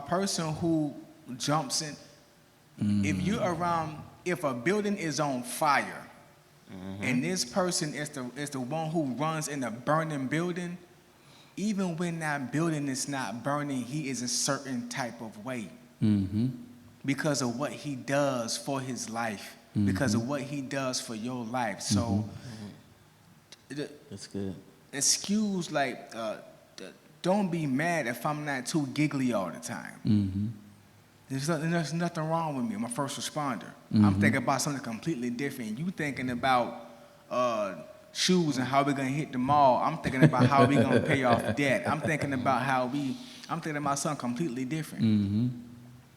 person who jumps in. If you're around, if a building is on fire, and this person is the one who runs in a burning building, even when that building is not burning, he is a certain type of way because of what he does for his life, because of what he does for your life. So That's good. excuse like don't be mad if I'm not too giggly all the time. There's nothing wrong with me. I'm a first responder. I'm thinking about something completely different. You thinking about shoes and how we're gonna hit the mall. I'm thinking about how we gonna pay off debt. I'm thinking about something completely different.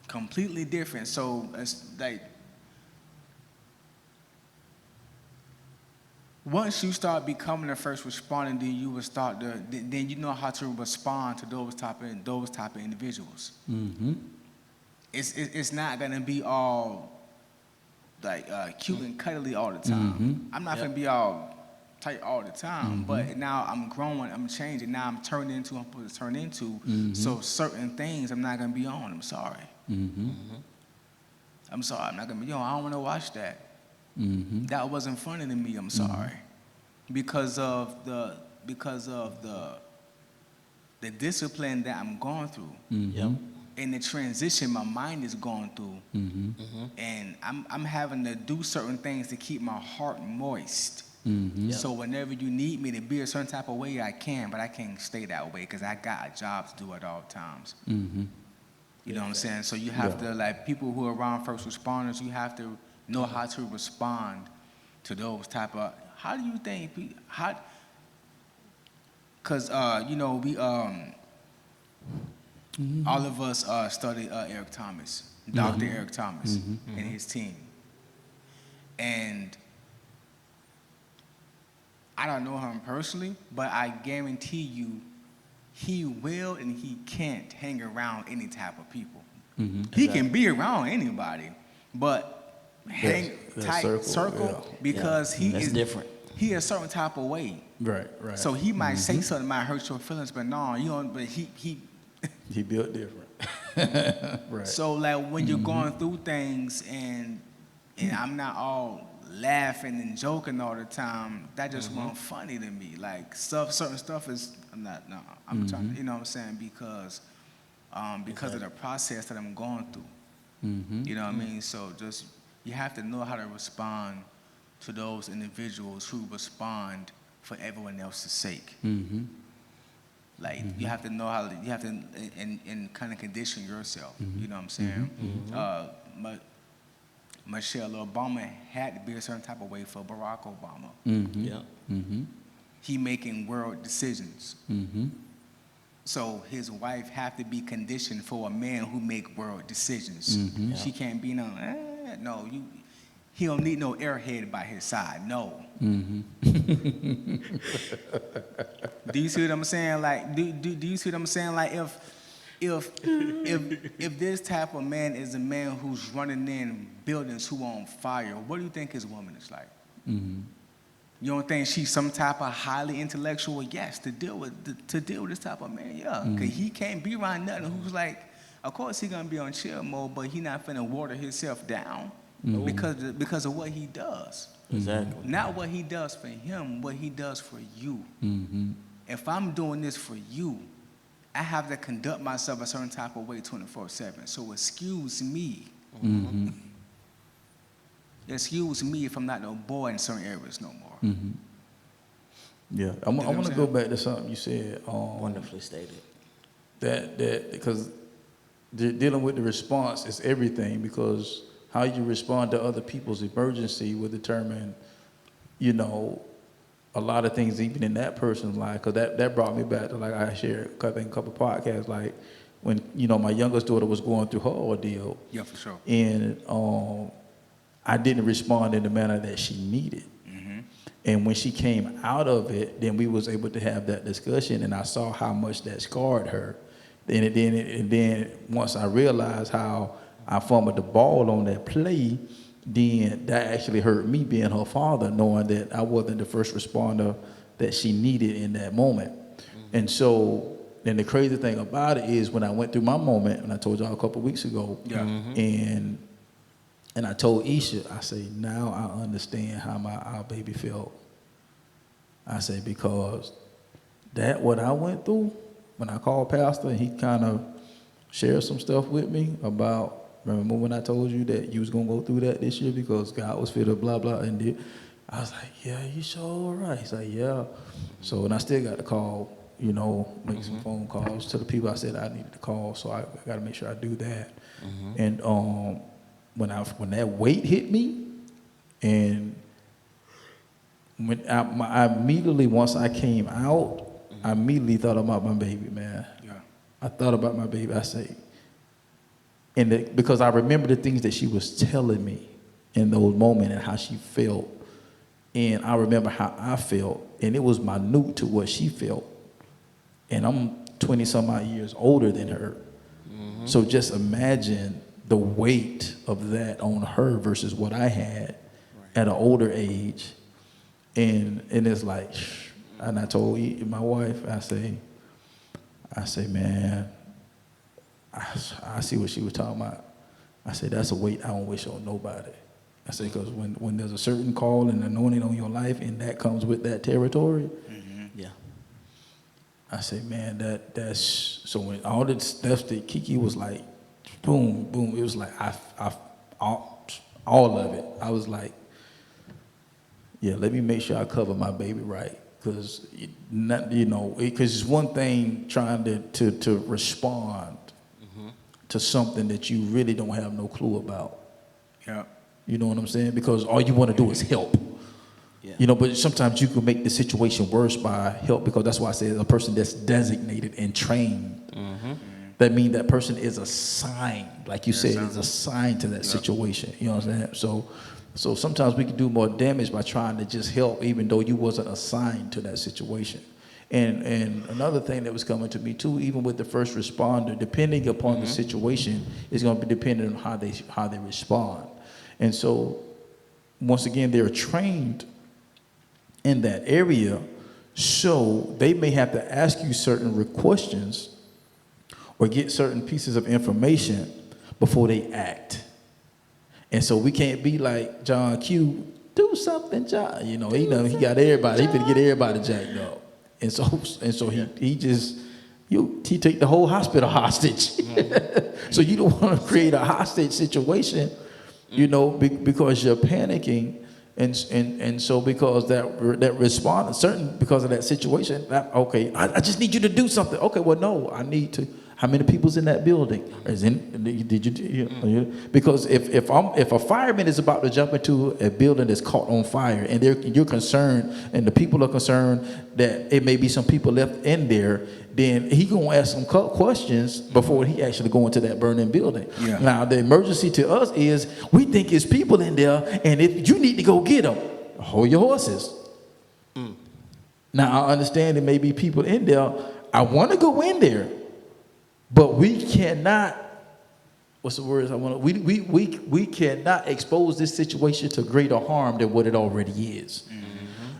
Completely different. So it's like once you start becoming a first responder, then you will start to then you know how to respond to those type of individuals. It's not gonna be all like cute and cuddly all the time. I'm not gonna be all tight all the time, but now I'm growing, I'm changing. Now I'm turning into what I'm supposed to turn into. So certain things I'm not gonna be on. I'm sorry. I'm sorry. I'm not gonna be on. I don't want to watch that. That wasn't funny to me. I'm sorry, because of the discipline that I'm going through. And the transition my mind is going through, and I'm having to do certain things to keep my heart moist. So whenever you need me to be a certain type of way, I can, but I can't stay that way because I got a job to do at all times. You know what I'm saying? So you have to, like, people who are around first responders, you have to know how to respond to those type of. How do you think? Because you know we all of us studied Eric Thomas, Dr. Eric Thomas, and his team. And I don't know him personally, but I guarantee you he will and he can't hang around any type of people. He can be around anybody, but hang tight circle because he That's is different. He a certain type of way. Right. So he might say something that might hurt your feelings, but no, you don't. But he He built different. Right. So like when you're going through things and I'm not all laughing and joking all the time, that just wasn't funny to me. Like certain stuff is I'm trying to, you know what I'm saying, because of the process that I'm going through. You know what I mean? So just you have to know how to respond to those individuals who respond for everyone else's sake. Like you have to know how to, you have to and kind of condition yourself. You know what I'm saying? Michelle Obama had to be a certain type of way for Barack Obama. He making world decisions. So his wife have to be conditioned for a man who make world decisions. She can't be no, he don't need no airhead by his side. No. Do you see what I'm saying? Like, do you see what I'm saying? Like, if this type of man is a man who's running in buildings who on fire, what do you think his woman is like? You don't think she's some type of highly intellectual? Yes, to deal with this type of man, yeah. Cause he can't be around nothing who's like, of course he gonna be on chill mode, but he not finna water himself down because of what he does. Exactly. Not what he does for him, what he does for you. If I'm doing this for you, I have to conduct myself a certain type of way 24/7. So excuse me. Excuse me if I'm not no boy in certain areas no more. Yeah, I want to go back to something you said. Wonderfully stated. That because dealing with the response is everything, because how you respond to other people's emergency will determine, you know, a lot of things even in that person's life. Because that brought me back to, like I shared I think a couple podcasts, like when, you know, my youngest daughter was going through her ordeal. Yeah, for sure. And I didn't respond in the manner that she needed. And when she came out of it, then we was able to have that discussion, and I saw how much that scarred her. And then once I realized how I fumbled the ball on that play, then that actually hurt me being her father, knowing that I wasn't the first responder that she needed in that moment. And so, then the crazy thing about it is when I went through my moment, and I told y'all a couple weeks ago, and I told Isha, I say, now I understand how our baby felt. I say, because that what I went through, when I called Pastor, and he kind of shared some stuff with me about, remember when I told you that you was going to go through that this year because God was fit of blah, blah, and I was like, yeah, you sure right. He's like, yeah. So, and I still got to call, make some phone calls to the people I said I needed to call. So I got to make sure I do that. And when that weight hit me, and when I immediately, once I came out, I immediately thought about my baby, man. Yeah. I thought about my baby. I say, because I remember the things that she was telling me in those moments and how she felt. And I remember how I felt, and it was minute to what she felt. And I'm 20-some odd years older than her. So just imagine the weight of that on her versus what I had at an older age. And it's like, and I told my wife, I say, man, I see what she was talking about. I said, that's a weight I don't wish on nobody. I say, because when there's a certain call and anointing on your life, and that comes with that territory, Yeah. I say, man, that's so when all the stuff that Kiki was like, boom, boom, it was like all of it. I was like, yeah, let me make sure I cover my baby right, because because it's one thing trying to respond to something that you really don't have no clue about. Yeah. You know what I'm saying? Because all you want to do is help. Yeah. But sometimes you can make the situation worse by help, because that's why I say a person that's designated and trained. That means that person is assigned, like you said, is assigned to that situation. You know what I'm saying? So sometimes we can do more damage by trying to just help, even though you wasn't assigned to that situation. And another thing that was coming to me too, even with the first responder, depending upon the situation, is going to be dependent on how they respond. And so, once again, they're trained in that area, so they may have to ask you certain questions or get certain pieces of information before they act. And so we can't be like John Q, do something, John. He got everybody. He finna get everybody jacked up. And so he take the whole hospital hostage. So you don't want to create a hostage situation, because you're panicking, and so because that response, because of that situation, I just need you to do something. Okay, well, no, I need to. How many people's in that building? Because if a fireman is about to jump into a building that's caught on fire, and you're concerned, and the people are concerned that it may be some people left in there, then he gonna ask some questions before he actually go into that burning building. Yeah. Now the emergency to us is we think it's people in there, and if you need to go get them, hold your horses. Now I understand there may be people in there. I want to go in there. But we cannot, what's the words I want to, we cannot expose this situation to greater harm than what it already is.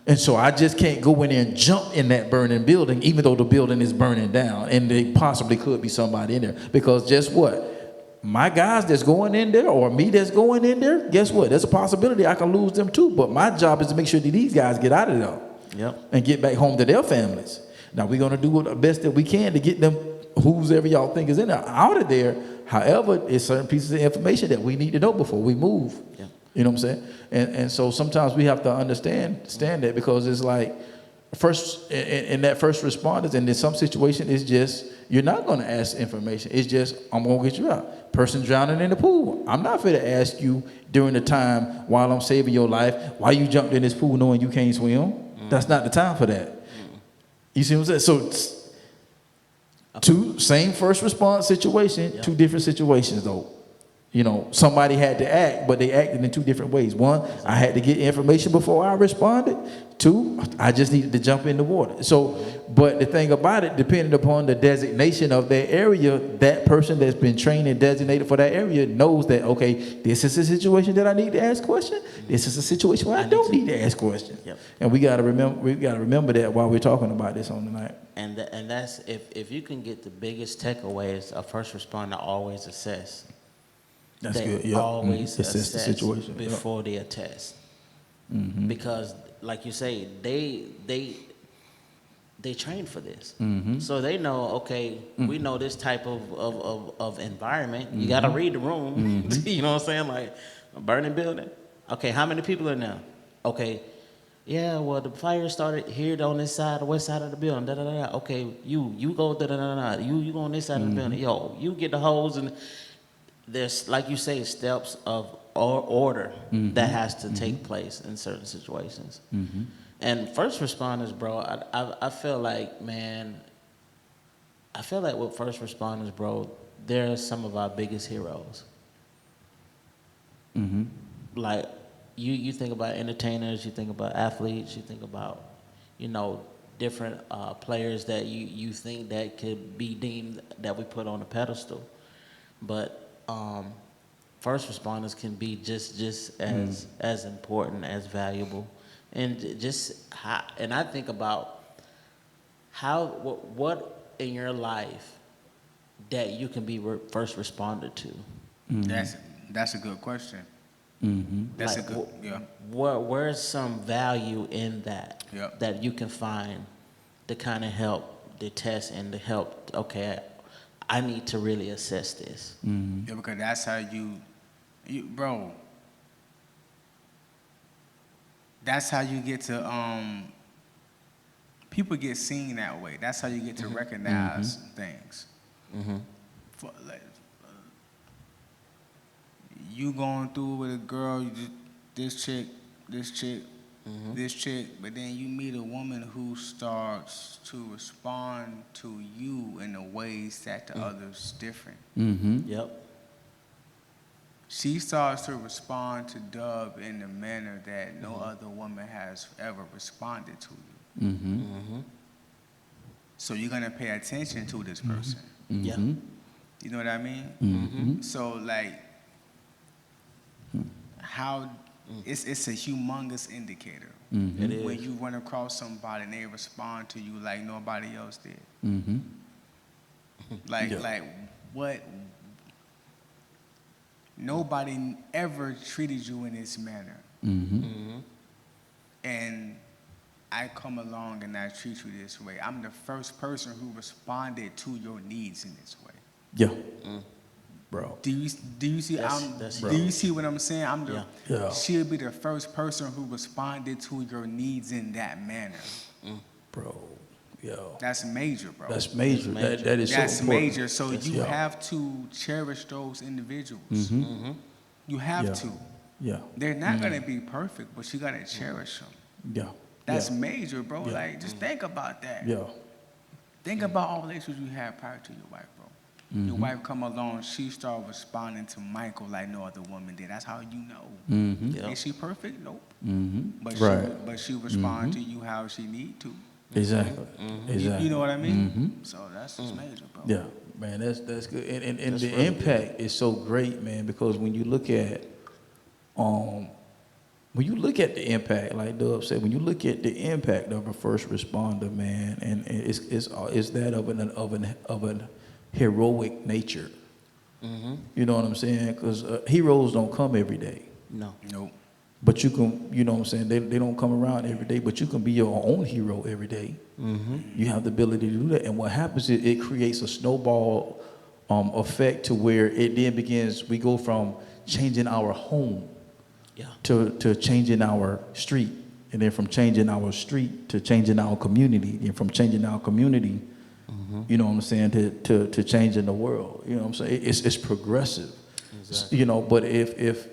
And so I just can't go in there and jump in that burning building, even though the building is burning down, and there possibly could be somebody in there. Because guess what? My guys that's going in there, or me that's going in there, guess what? There's a possibility I can lose them too. But my job is to make sure that these guys get out of there and get back home to their families. Now we're going to do the best that we can to get them, whoever y'all think is in there, out of there. However, it's certain pieces of information that we need to know before we move. Yeah. You know what I'm saying? And so sometimes we have to understand that, because it's like first in that first responders, and in some situation it's just you're not going to ask information. It's just I'm going to get you out. Person drowning in the pool. I'm not going to ask you during the time while I'm saving your life why you jumped in this pool knowing you can't swim. That's not the time for that. You see what I'm saying? So two same first response situation, two different situations though. Somebody had to act, but they acted in two different ways. One, I had to get information before I responded. Two, I just needed to jump in the water. So, but the thing about it, depending upon the designation of that area, that person that's been trained and designated for that area knows that, okay, this is a situation that I need to ask questions. This is a situation where I don't need to ask questions. Yep. And we got to remember that while we're talking about this on tonight. And that's if you can get the biggest takeaways, a first responder always assess. That's they good. Yep. Always assess the situation before they attest. Because, like you say, they train for this, so they know. Okay, we know this type of environment. You got to read the room. You know what I'm saying? Like a burning building. Okay, how many people in there? Okay, Yeah, well, the fire started here on this side, the west side of the building. Da da da. Da. Okay, you go da da da da. You go on this side of the building. Yo, you get the hose, and there's, like you say, steps of order that has to take place in certain situations. And first responders, bro, I feel like, man, I feel like with first responders, bro, they're some of our biggest heroes. Like, you think about entertainers, you think about athletes, you think about, you know, different players that you think that could be deemed that we put on a pedestal. But first responders can be just as important, as valuable, and and I think about what in your life that you can be first responded to. That's a good question. That's Like, a good, yeah. Where's some value in that Yep. that you can find to kind of help detest and to help, okay, I need to really assess this. Yeah, because that's how bro, that's how you get to, people get seen that way. That's how you get to recognize things. Like, you going through with a girl, this chick, but then you meet a woman who starts to respond to you in the ways that the other's different. Yep. She starts to respond to Dub in a manner that no other woman has ever responded to you. So you're gonna pay attention to this person. Yeah. You know what I mean? So like, how it's a humongous indicator. It is. When you run across somebody and they respond to you like nobody else did. Like what? Nobody ever treated you in this manner. And I come along and I treat you this way. I'm the first person who responded to your needs in this way. Yeah. Bro. Do you see? Do you see what I'm saying? I'm the. Yeah. She'll be the first person who responded to your needs in that manner. Bro. Yo. That's major, bro. That's major. That is That's so important. major. So you have to cherish those individuals. You have to. Yeah. They're not gonna be perfect, but you gotta cherish them. Yeah. That's major, bro. Like, just think about that. Yeah. Think about all the issues you had prior to your wife, bro. Your wife come along, she started responding to Michael like no other woman did. That's how you know. Is she perfect? Nope. But she respond to you how she need to. Exactly. Exactly. You know what I mean? So that's just major, bro. Yeah, man, that's good. And the really impact is so great, man, because when you look at the impact, like Dub said, when you look at the impact of a first responder, man, and it's that of an heroic nature. You know what I'm saying? Because heroes don't come every day. No. Nope. But you can, you know what I'm saying, they don't come around every day, but you can be your own hero every day. You have the ability to do that. And what happens is it creates a snowball effect to where it then begins, we go from changing our home to changing our street. And then from changing our street to changing our community. And from changing our community, you know what I'm saying, to changing the world. You know what I'm saying? It's progressive. Exactly. You know, but if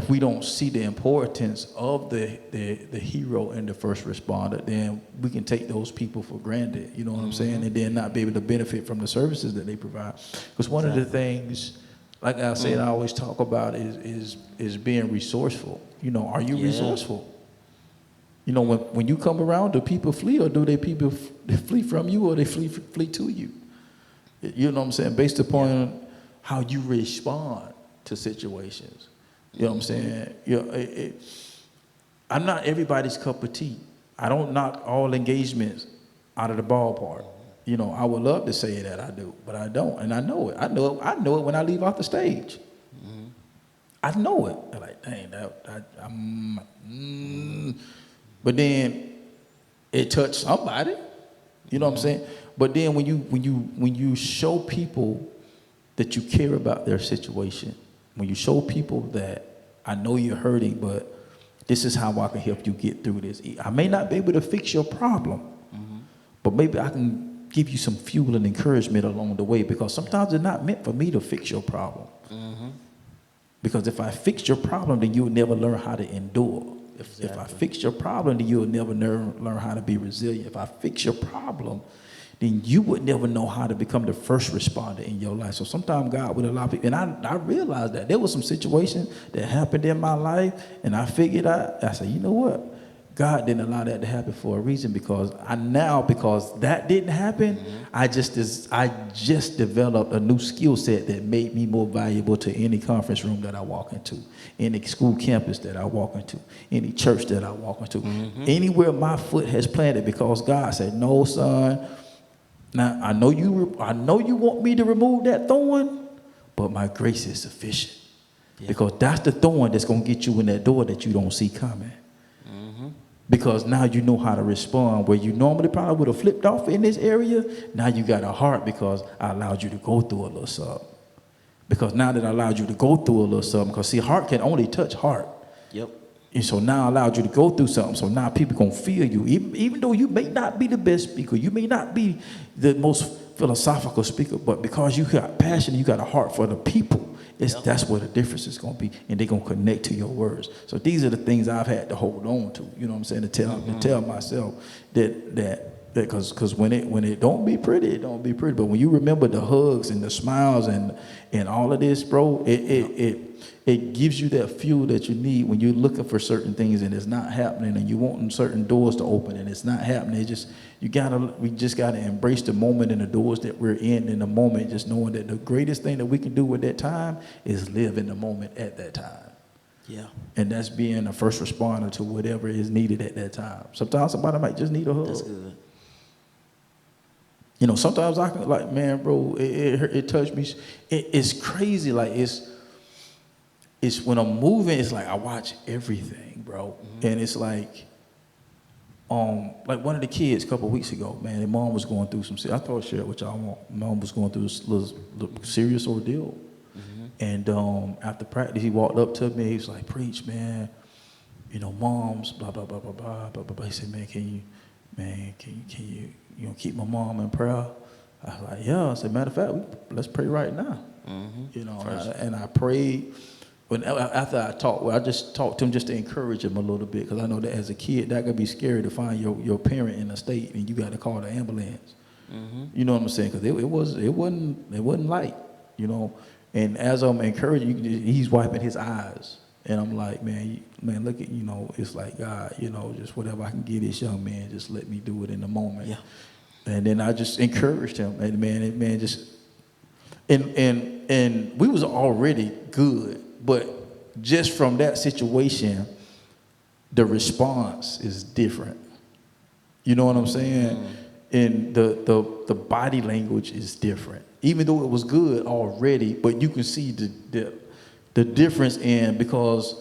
we don't see the importance of the hero and the first responder, then we can take those people for granted, you know what I'm saying, and then not be able to benefit from the services that they provide. Because one of the things, like I said, I always talk about is being resourceful. You know, are you resourceful? You know, when you come around, do people flee, or do they flee from you, or they flee to you? You know what I'm saying? Based upon how you respond to situations. You know what I'm saying? You know, I'm not everybody's cup of tea. I don't knock all engagements out of the ballpark. You know, I would love to say that I do, but I don't, and I know it. I know it when I leave off the stage. I know it. I'm like, dang, but then it touched somebody. You know what I'm saying? But then when you show people that you care about their situation, when you show people that I know you're hurting, but This is how I can help you get through this. I may not be able to fix your problem, but maybe I can give you some fuel and encouragement along the way, because sometimes it's not meant for me to fix your problem. Because if I fix your problem, then you'll never learn how to endure. If I fix your problem, then you'll never learn how to be resilient. If I fix your problem, then you would never know how to become the first responder in your life. So sometimes God would allow people, and I realized that there was some situations that happened in my life, and I figured out, I said, you know what? God didn't allow that to happen for a reason, because because that didn't happen, I just developed a new skill set that made me more valuable to any conference room that I walk into, any school campus that I walk into, any church that I walk into, anywhere my foot has planted, because God said, no, son, now I know you want me to remove that thorn, but my grace is sufficient. Because that's the thorn that's going to get you in that door that you don't see coming. Because now you know how to respond, where you normally probably would have flipped off in this area. Now you got a heart, because I allowed you to go through a little something. Because now that I allowed you to go through a little something, because see, heart can only touch heart. Yep. And so now I allowed you to go through something. So now people going to feel you. Even though you may not be the best speaker, you may not be the most philosophical speaker, but because you got passion, you got a heart for the people, that's where the difference is going to be, and they're going to connect to your words. So these are the things I've had to hold on to, you know what I'm saying, to tell myself that because when it don't be pretty, it don't be pretty. But when you remember the hugs and the smiles and all of this, bro, it gives you that fuel that you need when you're looking for certain things and it's not happening, and you wanting certain doors to open and it's not happening. We just gotta embrace the moment and the doors that we're in the moment, just knowing that the greatest thing that we can do at that time is live in the moment at that time. Yeah. And that's being a first responder to whatever is needed at that time. Sometimes somebody might just need a hug. That's good. You know, sometimes I can, like, man, bro, it touched me. It's crazy. Like, it's when I'm moving, it's like I watch everything, bro. And it's like one of the kids a couple of weeks ago, man, their mom was going through some, I thought I'd share it with y'all. Mom was going through this little serious ordeal. And after practice, he walked up to me. He was like, preach, man. You know, mom's blah, blah, blah, blah, blah, blah, blah. He said, man, can you keep my mom in prayer? I was like, yeah. I said, matter of fact, let's pray right now. You know, and I prayed. After I talked, I just talked to him just to encourage him a little bit, because I know that as a kid, that could be scary to find your parent in a state and you got to call the ambulance. You know what I'm saying? Because it wasn't light, you know. And as I'm encouraging, he's wiping his eyes, and I'm like, man, look at, you know, it's like, God, you know, just whatever I can give this young man, just let me do it in the moment. Yeah. And then I just encouraged him, and man, just and we was already good. But just from that situation, the response is different. You know what I'm saying? And the body language is different. Even though it was good already, but you can see the difference because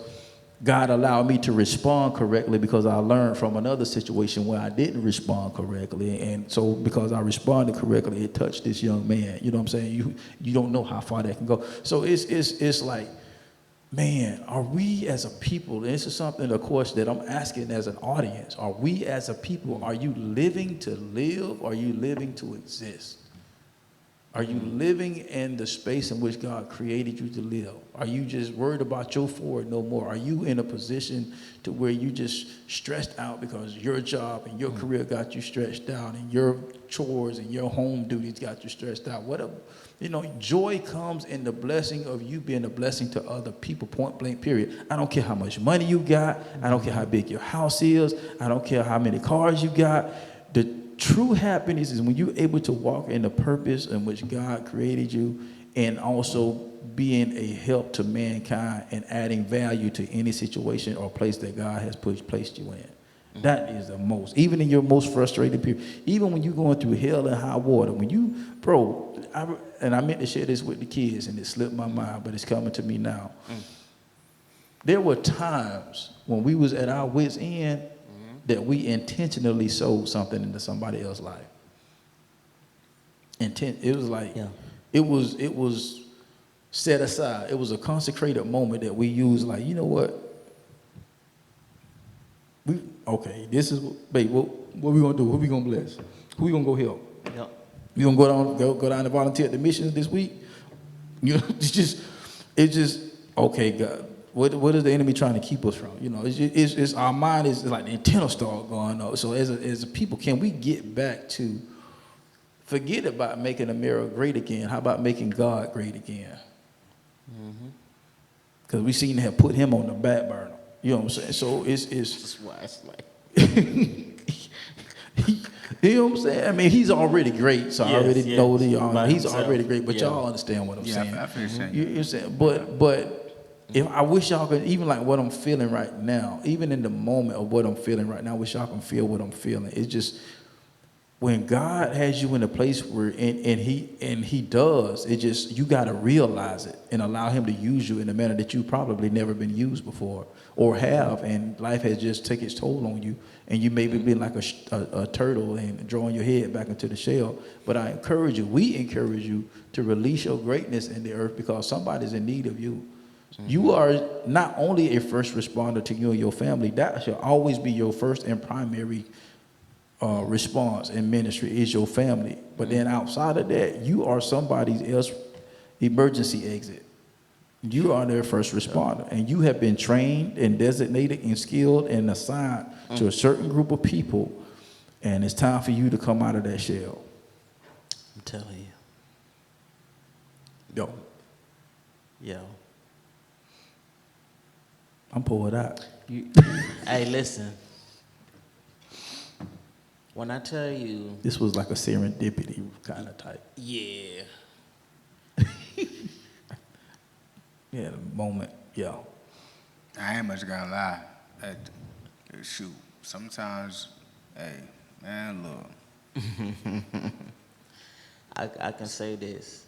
God allowed me to respond correctly, because I learned from another situation where I didn't respond correctly. And so because I responded correctly, it touched this young man. You know what I'm saying? You don't know how far that can go. So it's like, man, are we as a people, and this is something, of course, that I'm asking as an audience, are we as a people, are you living to live, or are you living to exist? Are you living in the space in which God created you to live? Are you just worried about your forward no more? Are you in a position to where you just stressed out because your job and your career got you stretched out, and your chores and your home duties got you stressed out? Whatever. You know, joy comes in the blessing of you being a blessing to other people, point blank, period. I don't care how much money you got. I don't care how big your house is. I don't care how many cars you got. The true happiness is when you're able to walk in the purpose in which God created you, and also being a help to mankind and adding value to any situation or place that God has placed you in. That is the most, even in your most frustrated period, even when you're going through hell and high water, when you, bro, I meant to share this with the kids and it slipped my mind, but it's coming to me now. There were times when we was at our wits' end that we intentionally sold something into somebody else's life. It was like, it was set aside. It was a consecrated moment that we used, like, you know what? Okay, this is, babe, what we gonna do? Who we gonna bless? Who we gonna go help? Yep. You gonna go down and volunteer at the missions this week? You know, it's just okay, God. What is the enemy trying to keep us from? You know, it's our mind is like the antenna start going up. So as a people, can we get back to forget about making America great again? How about making God great again? Because we seem to have put him on the back burner. You know what I'm saying? So it's That's why it's like. you know what I'm saying? I mean, he's already great, so I already know By he's himself. already great. But Yeah. y'all understand what I'm saying? I feel saying. You're saying, but if I wish y'all could, even like what I'm feeling right now, even in the moment of what I'm feeling right now, I wish y'all can feel what I'm feeling. It's just when God has you in a place where, and he does, it just, you got to realize it and allow him to use you in a manner that you've probably never been used before or have, and life has just taken its toll on you, and you maybe been like a turtle and drawing your head back into the shell. But I encourage you, we encourage you to release your greatness in the earth, because somebody's in need of you. You are not only a first responder to you and your family, that should always be your first and primary response in ministry is your family. But then outside of that, you are somebody else's emergency exit. You are their first responder, and you have been trained and designated and skilled and assigned to a certain group of people, and it's time for you to come out of that shell. I'm telling Yo, you. Yo. I'm pulled out. Hey, listen. When I tell you, This was like a serendipity kind of type. yeah, Yeah, the moment. Yeah. I ain't much gonna lie. Shoot, sometimes, hey, man, look. I can say this.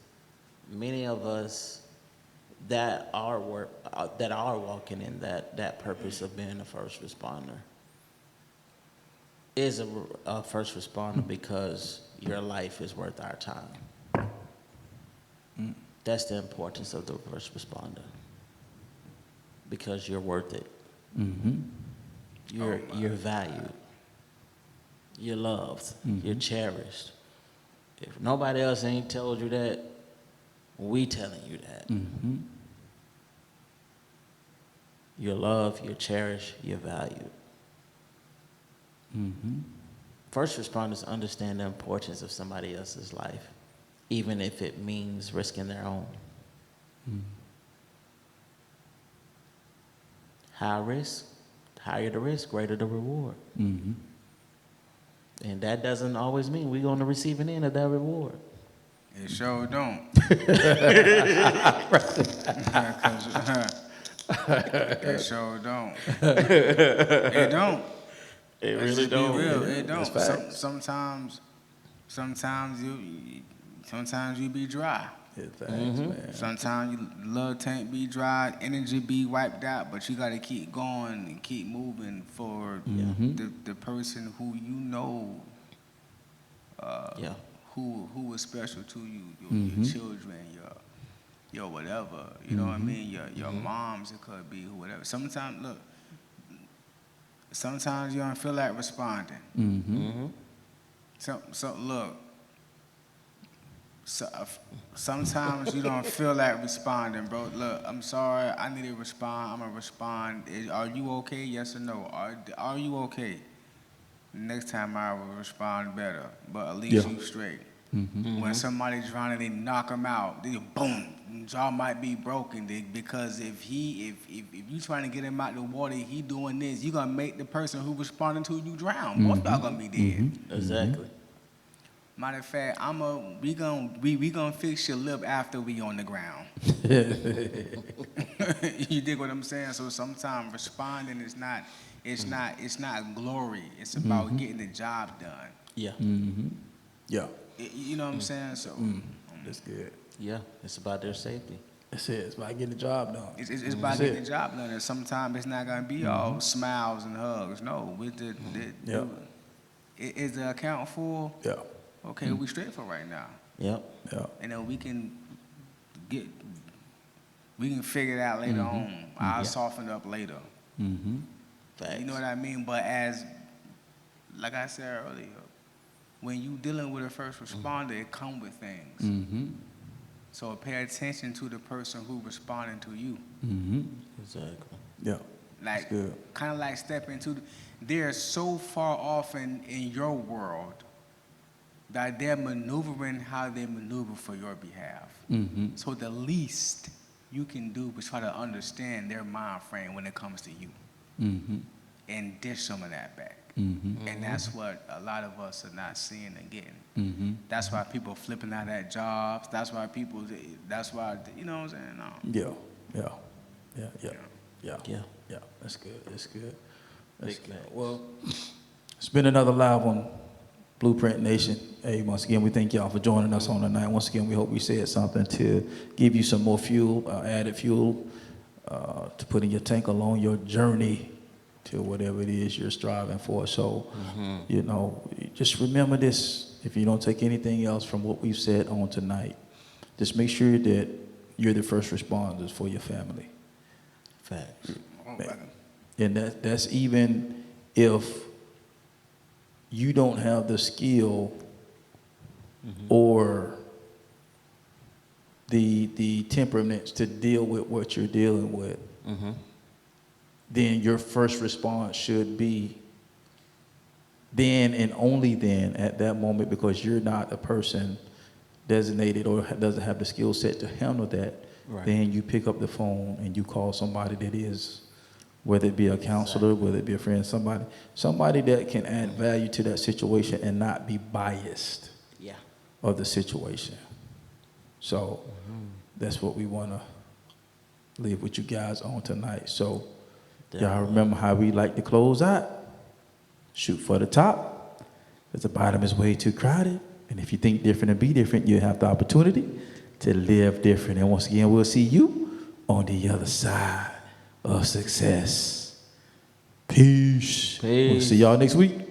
Many of us that are walking in that purpose of being a first responder is a first responder because your life is worth our time. That's the importance of the first responder, because you're worth it. You're valued. You're loved. You're cherished. If nobody else ain't told you that, we telling you that. You're loved, you're cherished, you're valued. First responders understand the importance of somebody else's life, even if it means risking their own. High risk, higher the risk, greater the reward. And that doesn't always mean we're on the receiving end of that reward. It sure don't. It sure don't. It don't. It Let's really just don't. be real. It don't. That's facts. Sometimes you be dry. It's facts, man. Sometimes your love tank be dry, energy be wiped out, but you gotta keep going and keep moving for the person who you know, who is special to you, your children, your whatever. You know what I mean? Your moms, it could be whatever. Sometimes you don't feel like responding. Sometimes you don't feel like responding, bro. Look, I'm sorry, I need to respond. I'm gonna respond. Are you okay? Yes or no? Are you okay? Next time I will respond better, but at least you straight. When somebody's drowning, they knock them out. They boom, jaw might be broken. Because if you trying to get him out the water, he doing this, you gonna make the person who responding to you drown. Both y'all gonna be dead. Exactly. Matter of fact, we gonna fix your lip after we on the ground. You dig what I'm saying? So sometimes responding is not glory. It's about getting the job done. Yeah. Yeah. You know what I'm saying? So That's good. Yeah. It's about their safety. That's it. It's about getting the job done. it's about getting the job done. And sometimes it's not gonna be all smiles and hugs. No, with is the account full? Yeah. Okay, we straight for right now. Yep. Yeah. And then we can figure it out later on. I'll soften up later. Facts. You know what I mean? But like I said earlier, when you dealing with a first responder, it come with things. Mm-hmm. So pay attention to the person who responding to you. Mm-hmm. Exactly. Yeah. Like, good. kind of like step into, they're so far off in your world that they're maneuvering how they maneuver for your behalf. Mm-hmm. So the least you can do is try to understand their mind frame when it comes to you. Mm-hmm. And dish some of that back. Mm-hmm. And that's what a lot of us are not seeing and getting. Mm-hmm. That's why people flipping out at jobs. That's why you know what I'm saying? No. Yeah. That's good. That's good. That's Big good. facts. Well, it's been another live on Blueprint Nation. Hey, once again, we thank y'all for joining us on tonight. Once again, we hope we said something to give you some more fuel, added fuel, to put in your tank along your journey to whatever it is you're striving for. So, you know, just remember this. If you don't take anything else from what we've said on tonight, just make sure that you're the first responders for your family. Facts. And that's even if you don't have the skill or the temperaments to deal with what you're dealing with, then your first response should be then and only then at that moment, because you're not a person designated or doesn't have the skill set to handle that. Right. Then you pick up the phone and you call somebody that is, whether it be a counselor, whether it be a friend, somebody that can add value to that situation and not be biased of the situation. So that's what we want to leave with you guys on tonight. So y'all remember how we like to close out? Shoot for the top, because the bottom is way too crowded. And if you think different and be different, you have the opportunity to live different. And once again, we'll see you on the other side of success. Peace. We'll see y'all next week.